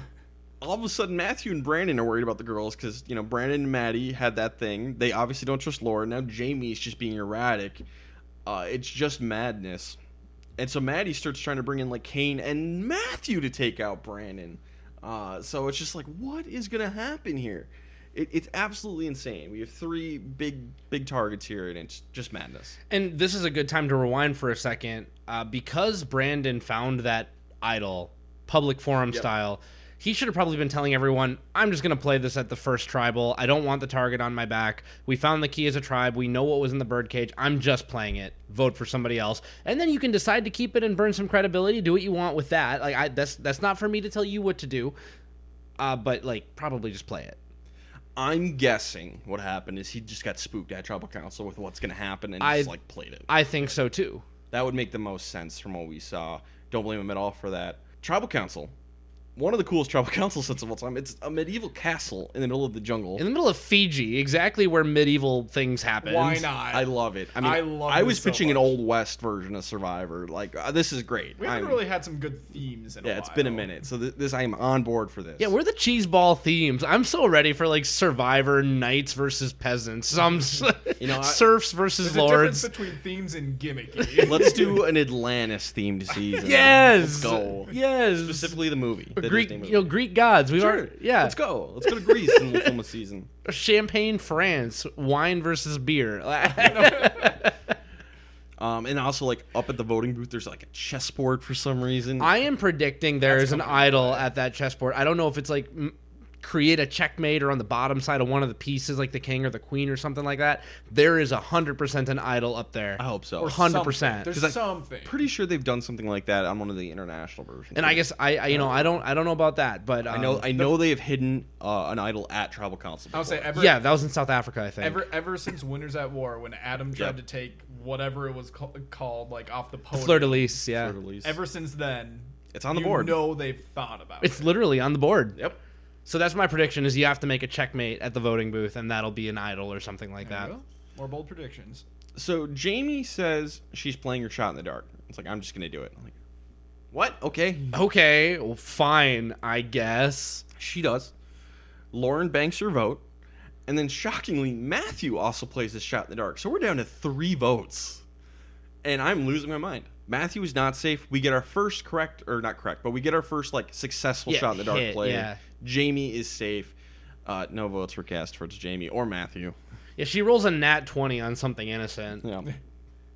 All of a sudden, Matthew and Brandon are worried about the girls, because, you know, Brandon and Maddie had that thing. They obviously don't trust Laura. Now Jamie's just being erratic. It's just madness. And so Maddie starts trying to bring in, like, Kane and Matthew to take out Brandon. So it's just like, what is going to happen here? It's absolutely insane. We have 3 big targets here, and it's just madness. And this is a good time to rewind for a second. Because Brandon found that idol, public forum style, he should have probably been telling everyone, I'm just going to play this at the first tribal. I don't want the target on my back. We found the key as a tribe. We know what was in the birdcage. I'm just playing it. Vote for somebody else. And then you can decide to keep it and burn some credibility. Do what you want with that. Like that's not for me to tell you what to do. But like probably just play it. I'm guessing what happened is he just got spooked at Tribal Council with what's going to happen and just like played it. I think so too. That would make the most sense from what we saw. Don't blame him at all for that. Tribal Council. One of the coolest Tribal Council sets of all time. It's a medieval castle in the middle of the jungle. In the middle of Fiji, exactly where medieval things happen. Why not? I love it. I mean, I was pitching an Old West version of Survivor. Like, this is great. We haven't really had some good themes in a while. Yeah, it's been a minute. So this I am on board for this. Yeah, we're the cheeseball themes. I'm so ready for like Survivor, knights versus peasants, serfs versus There's lords. a difference between themes and gimmicky. Let's do an Atlantis themed season. Yes. Let's go. Yes. Specifically the movie. Greek gods. Let's go. Let's go to Greece and we'll film a season. Champagne, France, wine versus beer. And also, like, up at the voting booth, there's like a chessboard for some reason. I am predicting there is an idol at that chessboard. I don't know if it's like create a checkmate or on the bottom side of one of the pieces, like the king or the queen or something like that. There is 100% an idol up there. I hope so. Or 100%. There's something. Pretty sure they've done something like that on one of the international versions. And I guess I don't know about that, but I know they have hidden an idol at Tribal Council. I'll say that was in South Africa, I think. Ever since Winners at War, when Adam tried to take whatever it was called, like off the podium. Fleur-de-lis, yeah. Fleur-de-lis. Ever since then, it's on the board. You know they've thought about it. It's literally on the board. Yep. So that's my prediction: is you have to make a checkmate at the voting booth, and that'll be an idol or something like that. More bold predictions. So Jamie says she's playing her shot in the dark. It's like, I'm just gonna do it. I'm like, what? Okay, well, fine, I guess. She does. Lauren banks her vote, and then shockingly, Matthew also plays his shot in the dark. So we're down to 3 votes, and I'm losing my mind. Matthew is not safe. We get our first we get our first like successful shot in the dark play. Yeah. Jamie is safe. No votes were cast towards Jamie or Matthew. Yeah, she rolls a nat 20 on something innocent. Yeah.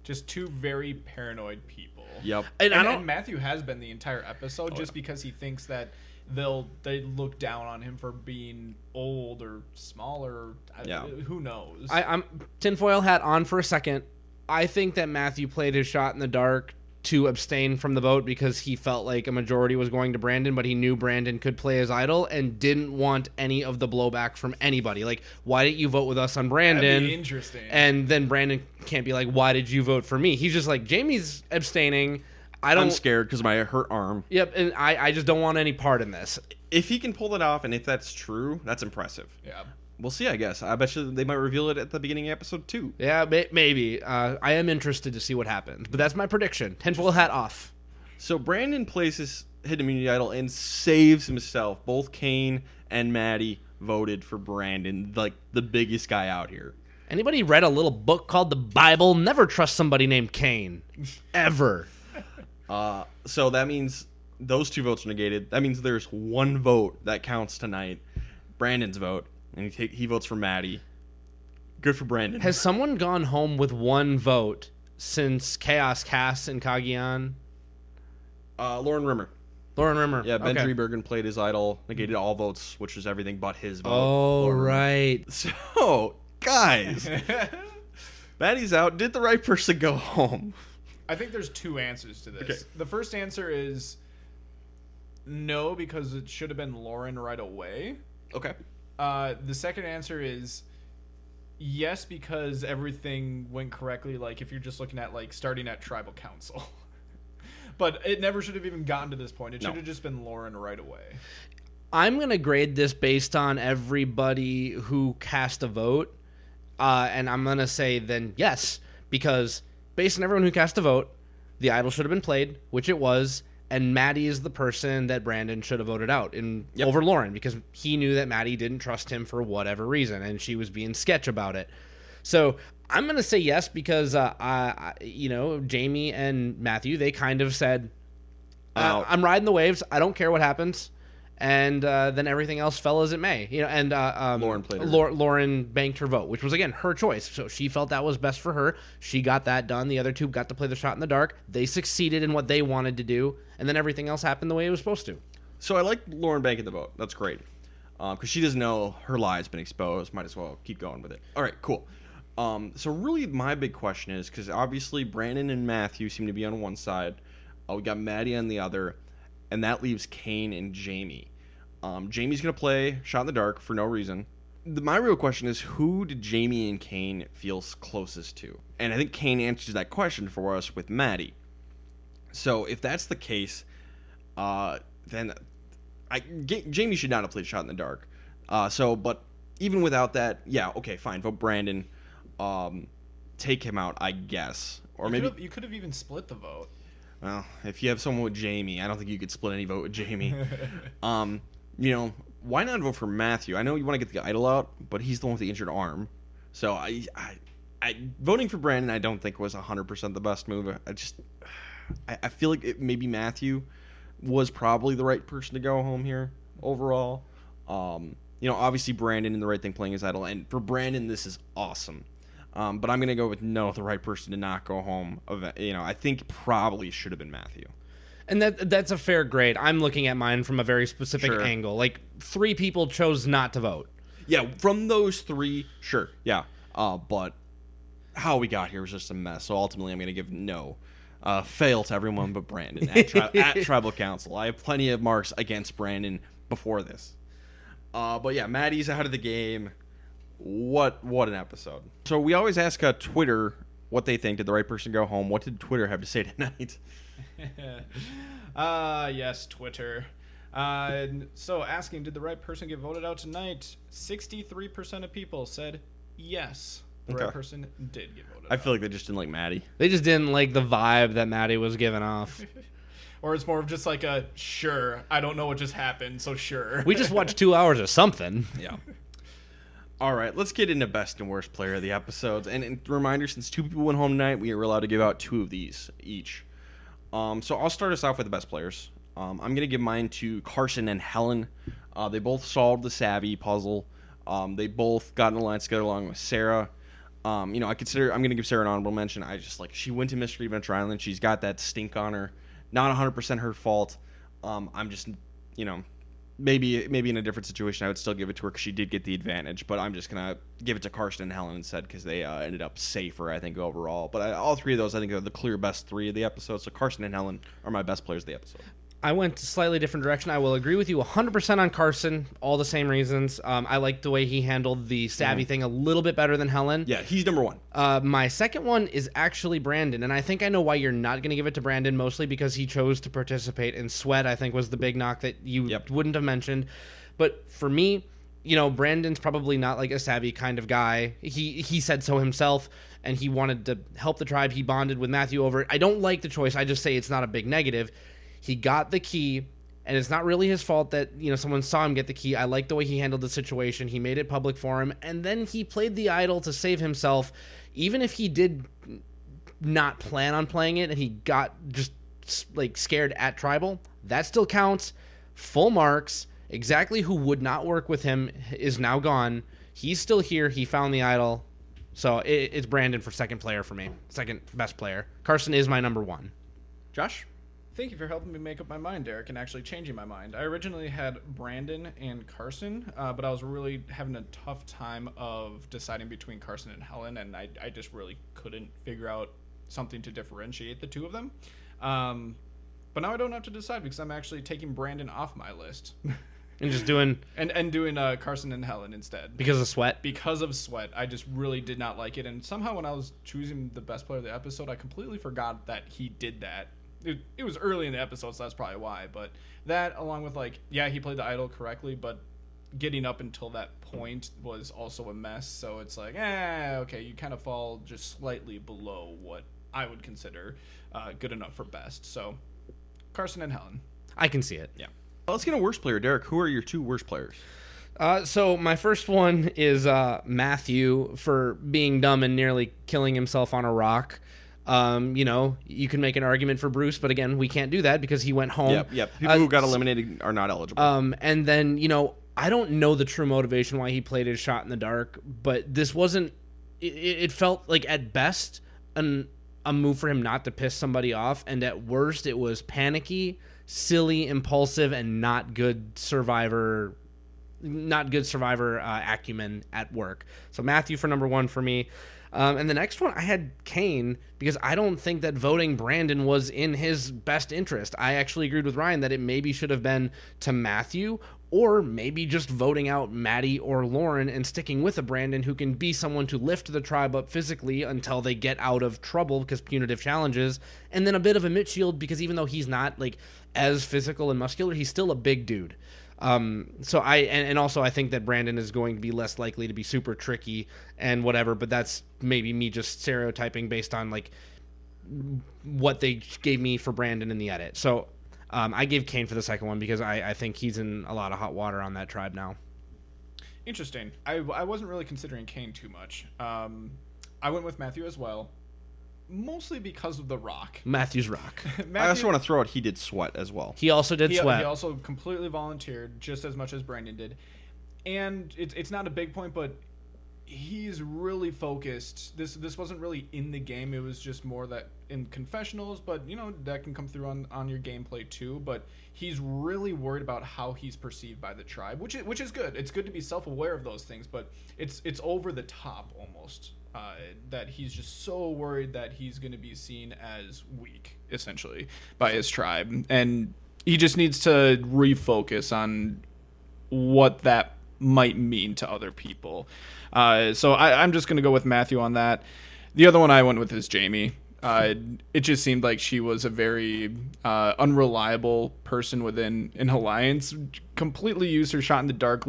Just 2 very paranoid people. Yep. And Matthew has been the entire episode because he thinks that they look down on him for being old or smaller. Yeah. Who knows? I'm tinfoil hat on for a second. I think that Matthew played his shot in the dark to abstain from the vote because he felt like a majority was going to Brandon, but he knew Brandon could play his idol and didn't want any of the blowback from anybody. Like, why didn't you vote with us on Brandon? That'd be interesting. And then Brandon can't be like, why did you vote for me? He's just like, Jamie's abstaining. I'm scared because of my hurt arm. Yep, and I just don't want any part in this. If he can pull that off, and if that's true, that's impressive. Yeah. We'll see, I guess. I bet you they might reveal it at the beginning of episode 2. Yeah, maybe. I am interested to see what happens, but that's my prediction. Tinfoil hat off. So Brandon plays his hidden immunity idol and saves himself. Both Kane and Maddie voted for Brandon, like the biggest guy out here. Anybody read a little book called the Bible? Never trust somebody named Kane. Ever. So that means those 2 votes are negated. That means there's 1 vote that counts tonight. Brandon's vote. And he votes for Maddie. Good for Brandon. Has someone gone home with 1 vote since Chaos Cast and Kagian? Lauren Rimmer. Lauren Rimmer. Yeah, Ben okay. Driebergen played his idol, negated all votes, which was everything but his vote. Oh, Lauren Rimmer. right. So, guys, Maddie's out. Did the right person go home? I think there's 2 answers to this. Okay. The first answer is no, because it should have been Lauren right away. Okay. The second answer is yes, because everything went correctly. Like if you're just looking at like starting at tribal council, but it never should have even gotten to this point. It should have just been Lauren right away. I'm going to grade this based on everybody who cast a vote. And I'm going to say then yes, because based on everyone who cast a vote, the idol should have been played, which it was. And Maddie is the person that Brandon should have voted out over Lauren because he knew that Maddie didn't trust him for whatever reason, and she was being sketch about it. So I'm going to say yes because, Jamie and Matthew, they kind of said, I'm riding the waves. I don't care what happens. And then everything else fell as it may. And Lauren played her. Lauren banked her vote, which was, again, her choice. So she felt that was best for her. She got that done. The other 2 got to play the shot in the dark. They succeeded in what they wanted to do. And then everything else happened the way it was supposed to. So I like Lauren banking the vote. That's great. Because she doesn't know her lie's been exposed. Might as well keep going with it. All right, cool. So really my big question is, because obviously Brandon and Matthew seem to be on one side. We got Maddie on the other. And that leaves Kane and Jamie. Jamie's going to play Shot in the Dark for no reason. My real question is, who did Jamie and Kane feel closest to? And I think Kane answers that question for us with Maddie. So if that's the case, then Jamie should not have played Shot in the Dark. But even without that, yeah, okay, fine. Vote Brandon. Take him out, I guess. Or maybe you could have even split the vote. Well, if you have someone with Jamie, I don't think you could split any vote with Jamie. Why not vote for Matthew? I know you want to get the idol out, but he's the one with the injured arm. So I voting for Brandon, I don't think was 100% the best move. I feel like maybe Matthew was probably the right person to go home here overall. Obviously Brandon in the right thing playing his idol, and for Brandon this is awesome. But I'm gonna go with no, the right person to not go home. I think probably should have been Matthew. And that's a fair grade. I'm looking at mine from a very specific angle. Like 3 people chose not to vote. Yeah, from those 3, sure, yeah. But how we got here was just a mess. So ultimately, I'm gonna give no. Fail to everyone but Brandon at Tribal Council. I have plenty of marks against Brandon before this. But yeah, Maddie's out of the game. What an episode. So we always ask Twitter what they think. Did the right person go home? What did Twitter have to say tonight? Yes, Twitter. So asking, did the right person get voted out tonight? 63% of people said yes. The right person did get voted out. I feel like they just didn't like Maddie. They just didn't like the vibe that Maddie was giving off. Or it's more of just like a, sure, I don't know what just happened, so sure. We just watched 2 hours of something. Yeah. All right, let's get into best and worst player of the episodes. And reminder, since 2 people went home tonight, we are allowed to give out 2 of these each. So I'll start us off with the best players. I'm going to give mine to Carson and Helen. They both solved the Savvy puzzle. They both got in the line together along with Sarah. I'm going to give Sarah an honorable mention. She went to Mystery Adventure Island. She's got that stink on her. Not 100% her fault. I'm just, maybe in a different situation, I would still give it to her because she did get the advantage. But I'm just going to give it to Karsten and Helen instead because they ended up safer, I think, overall. But all three of those, I think, are the clear best three of the episode. So Karsten and Helen are my best players of the episode. I went a slightly different direction. I will agree with you 100% on Carson, all the same reasons. I like the way he handled the savvy thing a little bit better than Helen. Yeah, he's number one. My second one is actually Brandon, and I think I know why you're not going to give it to Brandon, mostly because he chose to participate in Sweat, I think was the big knock that you wouldn't have mentioned. But for me, Brandon's probably not like a savvy kind of guy. He said so himself, and he wanted to help the tribe. He bonded with Matthew over it. I don't like the choice. I just say it's not a big negative. He got the key, and it's not really his fault that someone saw him get the key. I like the way he handled the situation. He made it public for him, and then he played the idol to save himself. Even if he did not plan on playing it and he got just like scared at tribal, that still counts. Full marks. Exactly who would not work with him is now gone. He's still here. He found the idol. So it's Brandon for second player for me. Second best player. Carson is my number one. Josh? Thank you for helping me make up my mind, Derek, and actually changing my mind. I originally had Brandon and Carson, but I was really having a tough time of deciding between Carson and Helen, and I just really couldn't figure out something to differentiate the two of them. But now I don't have to decide because I'm actually taking Brandon off my list. And just doing... and doing Carson and Helen instead. Because of Sweat? Because of Sweat. I just really did not like it, and somehow when I was choosing the best player of the episode, I completely forgot that he did that. It was early in the episode, so that's probably why. But that, along with, he played the idol correctly, but getting up until that point was also a mess. So it's like, okay, you kind of fall just slightly below what I would consider good enough for best. So, Carson and Helen. I can see it. Yeah. Well, let's get a worst player. Derek, who are your two worst players? So my first one is Matthew for being dumb and nearly killing himself on a rock. You can make an argument for Bruce, but again, we can't do that because he went home. Yep. People who got eliminated are not eligible. And then, I don't know the true motivation why he played his shot in the dark, but this wasn't, it felt like at best a move for him not to piss somebody off. And at worst it was panicky, silly, impulsive, and not good survivor acumen at work. So Matthew for number one for me. And the next one, I had Kane because I don't think that voting Brandon was in his best interest. I actually agreed with Ryan that it maybe should have been to Matthew or maybe just voting out Maddie or Lauren and sticking with a Brandon who can be someone to lift the tribe up physically until they get out of trouble because punitive challenges. And then a bit of a Mitchfield because even though he's not as physical and muscular, he's still a big dude. So I think that Brandon is going to be less likely to be super tricky and whatever, but that's maybe me just stereotyping based on what they gave me for Brandon in the edit. So, I gave Kane for the second one because I think he's in a lot of hot water on that tribe now. Interesting. I wasn't really considering Kane too much. I went with Matthew as well. Mostly because of the rock. Matthew's rock. I also want to throw out he did Sweat as well. He also did Sweat. He also completely volunteered just as much as Brandon did. And it's not a big point, but he's really focused. This wasn't really in the game. It was just more that in confessionals, but that can come through on your gameplay too. But he's really worried about how he's perceived by the tribe, which is good. It's good to be self-aware of those things, but it's over the top almost. That he's just so worried that he's going to be seen as weak, essentially, by his tribe. And he just needs to refocus on what that might mean to other people. So I'm just going to go with Matthew on that. The other one I went with is Jamie. It just seemed like she was a very unreliable person within an alliance. Completely used her shot in the dark,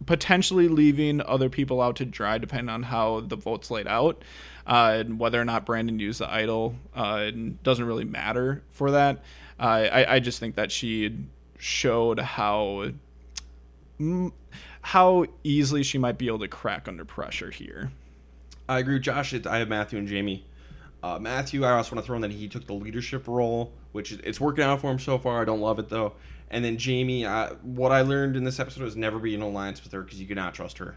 potentially leaving other people out to dry depending on how the votes laid out. And whether or not Brandon used the idol doesn't really matter for that. I just think that she showed how easily she might be able to crack under pressure here. I agree with Josh. I have Matthew and Jamie. Matthew, I also want to throw in that he took the leadership role, which it's working out for him so far. I don't love it, though. And then Jamie, what I learned in this episode is never be in alliance with her because you cannot trust her.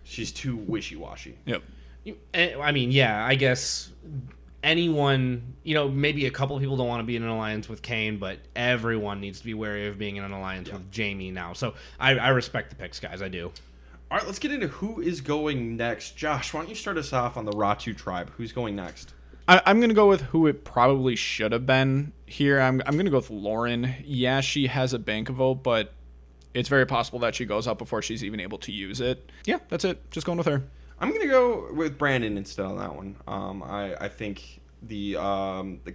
She's too wishy-washy. Yep. I mean, yeah, I guess anyone, maybe a couple people don't want to be in an alliance with Kane, but everyone needs to be wary of being in an alliance with Jamie now. So I respect the picks, guys. I do. All right, let's get into who is going next. Josh, why don't you start us off on the Ratu tribe? Who's going next? I'm going to go with who it probably should have been here. I'm going to go with Lauren. Yeah, she has a bank vote, but it's very possible that she goes up before she's even able to use it. Yeah, that's it. Just going with her. I'm going to go with Brandon instead on that one. I think the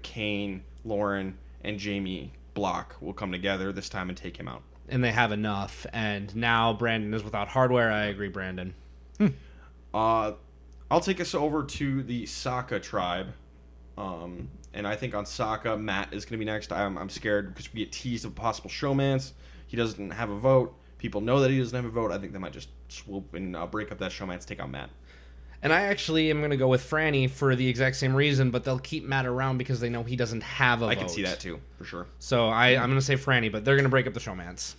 Kane, Lauren, and Jamie block will come together this time and take him out. And they have enough. And now Brandon is without hardware. I agree, Brandon. I'll take us over to the Sokka tribe. And I think on Sokka, Matt is going to be next. I'm scared because we get teased of possible showmance. He doesn't have a vote. People know that he doesn't have a vote. I think they might just swoop and break up that showmance, take out Matt. And I actually am going to go with Franny for the exact same reason, but they'll keep Matt around because they know he doesn't have a vote. I can see that too, for sure. So I'm going to say Franny, but they're going to break up the showmance.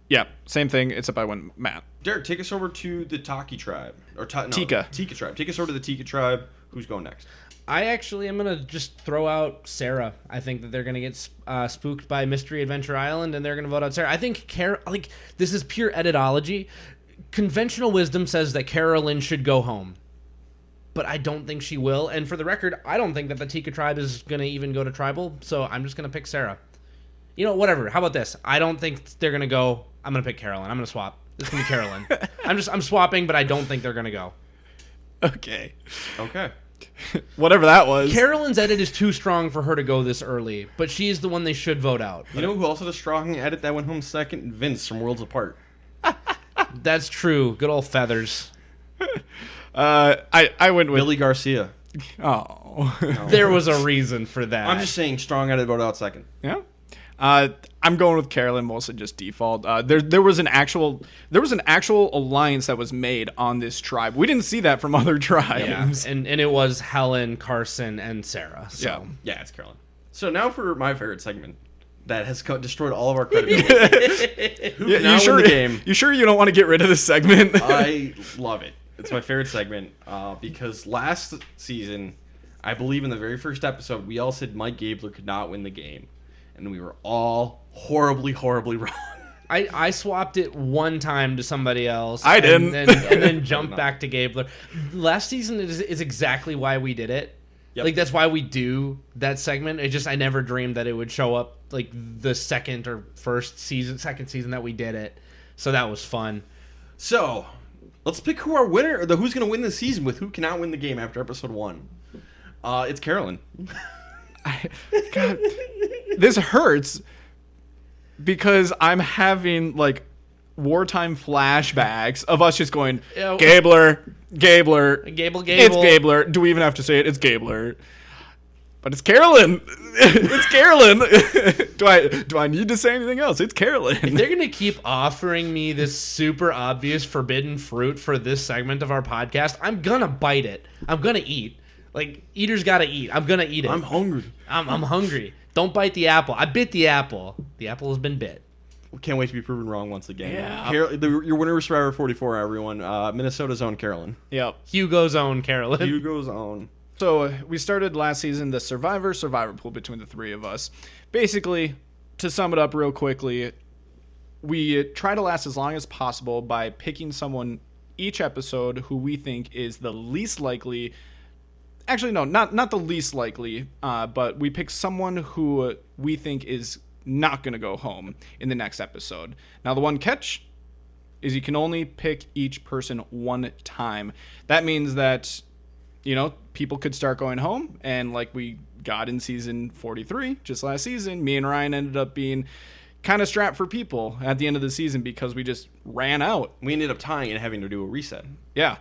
Yeah, same thing, except I went Matt. Derek, take us over to the Taki tribe. Tika tribe. Take us over to the Tika tribe. Who's going next? I actually am going to just throw out Sarah. I think that they're going to get spooked by Mystery Adventure Island, and they're going to vote out Sarah. I think this is pure editology. Conventional wisdom says that Carolyn should go home, but I don't think she will. And for the record, I don't think that the Tika tribe is going to even go to tribal, so I'm just going to pick Sarah. Whatever. How about this? I don't think they're going to go. I'm going to pick Carolyn. I'm going to swap. This is going to be Carolyn. I'm swapping, but I don't think they're going to go. Okay. Whatever that was. Carolyn's edit is too strong for her to go this early, but she's the one they should vote out. You know who also had a strong edit that went home second? Vince from Worlds Apart. That's true. Good old Feathers. I went with Billy Garcia. Oh. There was a reason for that. I'm just saying strong edit vote out second. Yeah. I'm going with Carolyn, mostly just default. There was an actual alliance that was made on this tribe. We didn't see that from other tribes. Yeah, and it was Helen, Carson, and Sarah. So. Yeah, it's Carolyn. So now for my favorite segment that has destroyed all of our credibility. Who now win the game? You sure you don't want to get rid of this segment? I love it. It's my favorite segment because last season, I believe in the very first episode, we all said Mike Gabler could not win the game. And we were all horribly, horribly wrong. I swapped it one time to somebody else. I didn't. And then jumped back to Gabler. Last season is exactly why we did it. Yep. Like, that's why we do that segment. I never dreamed that it would show up, like, the second season that we did it. So that was fun. So, let's pick who our winner, who's going to win the season with who cannot win the game after episode 1. It's Carolyn. God, this hurts because I'm having like wartime flashbacks of us just going Gabler, Gable. It's Gabler. Do we even have to say it? It's Gabler. But it's Carolyn. It's Carolyn. Do I need to say anything else? It's Carolyn. If they're gonna keep offering me this super obvious forbidden fruit for this segment of our podcast, I'm gonna bite it. I'm gonna eat. Like, eaters gotta eat. I'm gonna eat it. I'm hungry. I'm hungry. Don't bite the apple. I bit the apple. The apple has been bit. We can't wait to be proven wrong once again. Yeah. Your winner was Survivor 44, everyone. Minnesota's own Carolyn. Yep. Hugo's own Carolyn. Hugo's own. So we started last season the Survivor pool between the three of us. Basically, to sum it up real quickly, we try to last as long as possible by picking someone each episode who we think is the least likely. Actually, no, not the least likely, but we pick someone who we think is not going to go home in the next episode. Now, the one catch is you can only pick each person one time. That means that, people could start going home, and like we got in season 43, just last season, me and Ryan ended up being kind of strapped for people at the end of the season because we just ran out. We ended up tying and having to do a reset. Yeah.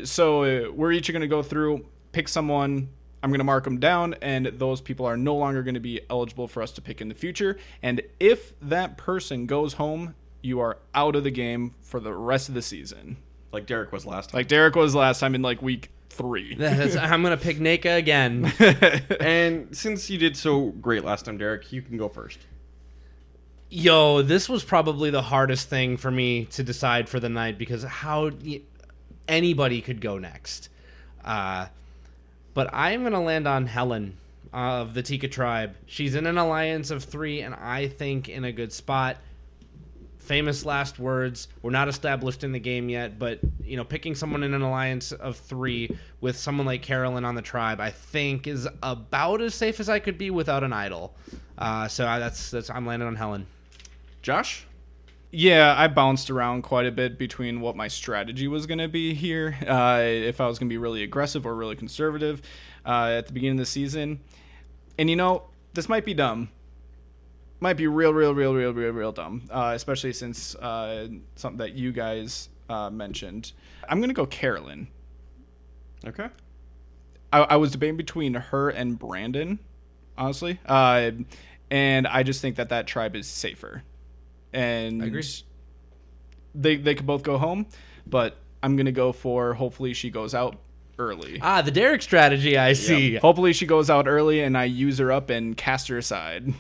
So we're each going to go through, pick someone. I'm going to mark them down, and those people are no longer going to be eligible for us to pick in the future. And if that person goes home, you are out of the game for the rest of the season. Like Derek was last time. In like week 3. I'm going to pick Naka again. And since you did so great last time, Derek, you can go first. Yo, this was probably the hardest thing for me to decide for the night because anybody could go next. but I am going to land on Helen of the Tika tribe. She's in an alliance of 3, and I think in a good spot. Famous last words. We're not established in the game yet, but picking someone in an alliance of 3 with someone like Carolyn on the tribe, I think is about as safe as I could be without an idol. So that's I'm landing on Helen. Josh? Yeah, I bounced around quite a bit between what my strategy was going to be here, if I was going to be really aggressive or really conservative at the beginning of the season. And this might be dumb. Might be real dumb, especially since something that you guys mentioned. I'm going to go Carolyn. Okay. I was debating between her and Brandon, honestly. And I just think that tribe is safer. And I agree. They could both go home, but I'm going to go for hopefully she goes out early. The Derek strategy, I see. Yep. Hopefully she goes out early and I use her up and cast her aside.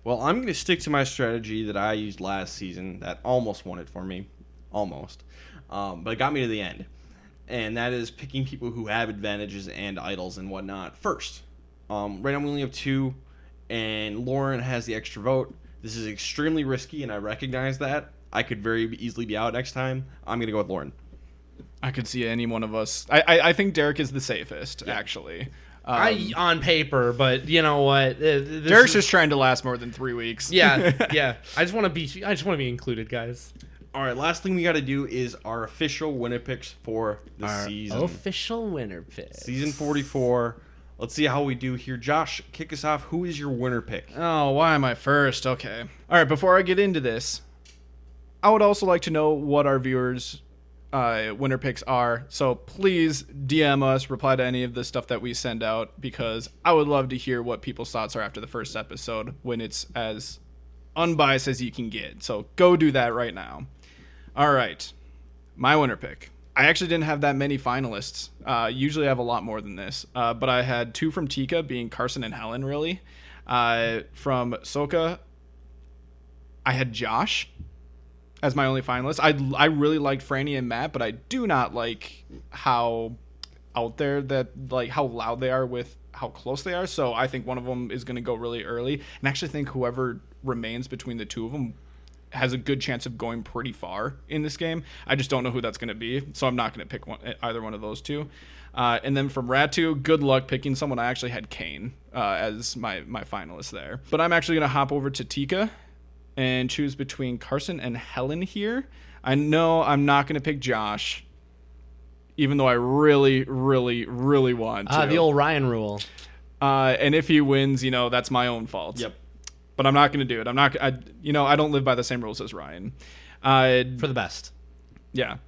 Well, I'm going to stick to my strategy that I used last season that almost won it for me. Almost. But it got me to the end. And that is picking people who have advantages and idols and whatnot first. Right now we only have 2, and Lauren has the extra vote. This is extremely risky, and I recognize that. I could very easily be out next time. I'm going to go with Lauren. I could see any one of us. I think Derek is the safest, actually. On paper, but you know what? Derek's just trying to last more than 3 weeks. Yeah. I just want to be included, guys. All right, last thing we got to do is our official winner picks for the season. Official winner picks. Season 44. Let's see how we do here. Josh, kick us off. Who is your winner pick? Oh, why am I first? Okay. All right, before I get into this, I would also like to know what our viewers' winner picks are. So please DM us, reply to any of the stuff that we send out, because I would love to hear what people's thoughts are after the first episode when it's as unbiased as you can get. So go do that right now. All right. My winner pick. I actually didn't have that many finalists. Usually I have a lot more than this. But I had 2 from Tika, being Carson and Helen, really. From Soka, I had Josh as my only finalist. I really liked Franny and Matt, but I do not like how out there how loud they are with how close they are. So I think one of them is going to go really early. And I actually think whoever remains between the 2 of them has a good chance of going pretty far in this game. I just don't know who that's going to be, so I'm not going to pick either one of those 2. And then from Ratu, good luck picking someone. I actually had Kane as my finalist there. But I'm actually going to hop over to Tika and choose between Carson and Helen here. I know I'm not going to pick Josh, even though I really, really, really want to. The old Ryan rule. And if he wins, that's my own fault. Yep. But I'm not going to do it. I don't live by the same rules as Ryan. For the best. Yeah.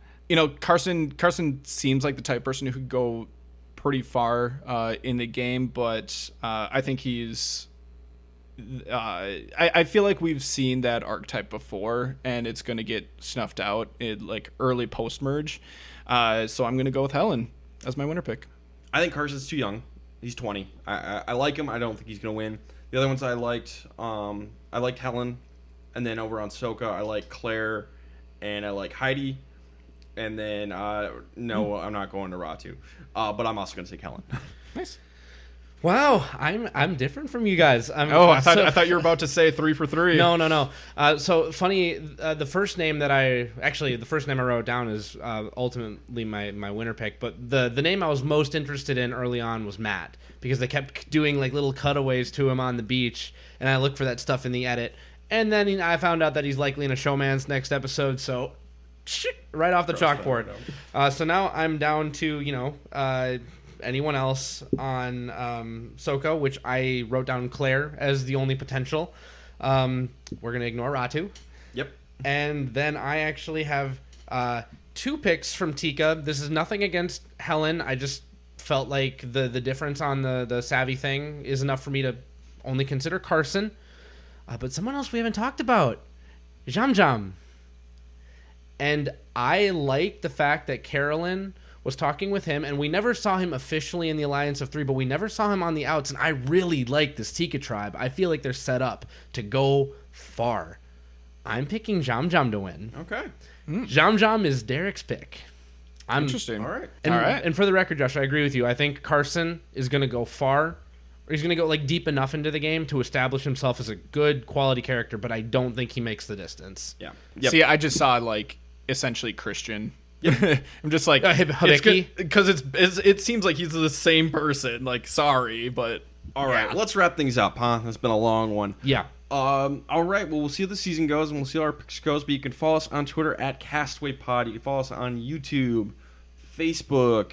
Carson seems like the type of person who could go pretty far in the game, but I think he's... I feel like we've seen that archetype before, and it's going to get snuffed out in early post-merge. So I'm going to go with Helen as my winner pick. I think Carson's too young. He's 20. I like him. I don't think he's going to win. The other ones I liked Helen, and then over on Soka, I like Claire, and I like Heidi, and then no, I'm not going to Ratu, but I'm also going to take Helen. Nice. Wow, I'm different from you guys. I thought you were about to say 3 for 3. No. So funny. The first name I wrote down is ultimately my winner pick. But the name I was most interested in early on was Matt, because they kept doing little cutaways to him on the beach, and I looked for that stuff in the edit. And then I found out that he's likely in a Showman's next episode. So right off the chalkboard. So now I'm down to anyone else on Soka, which I wrote down Claire as the only potential. We're going to ignore Ratu. Yep. And then I actually have 2 picks from Tika. This is nothing against Helen. I just felt like the difference on the savvy thing is enough for me to only consider Carson. But someone else we haven't talked about, Jam. And I like the fact that Carolyn was talking with him, and we never saw him officially in the Alliance of 3, but we never saw him on the outs, and I really like this Tika tribe. I feel like they're set up to go far. I'm picking Jam to win. Okay. Jam is Derek's pick. Interesting. All right. And, All right. And for the record, Josh, I agree with you. I think Carson is going to go far, or he's going to go like deep enough into the game to establish himself as a good quality character, but I don't think he makes the distance. Yeah. Yep. See, I just saw like essentially Christian. I'm just like Hibiki? because it seems like he's the same person. Like, sorry, but All right. Let's wrap things up, huh? That's been a long one. Yeah. All right. Well, we'll see how the season goes, and we'll see how our picks goes. But you can follow us on Twitter at Castaway Pod. You can follow us on YouTube, Facebook,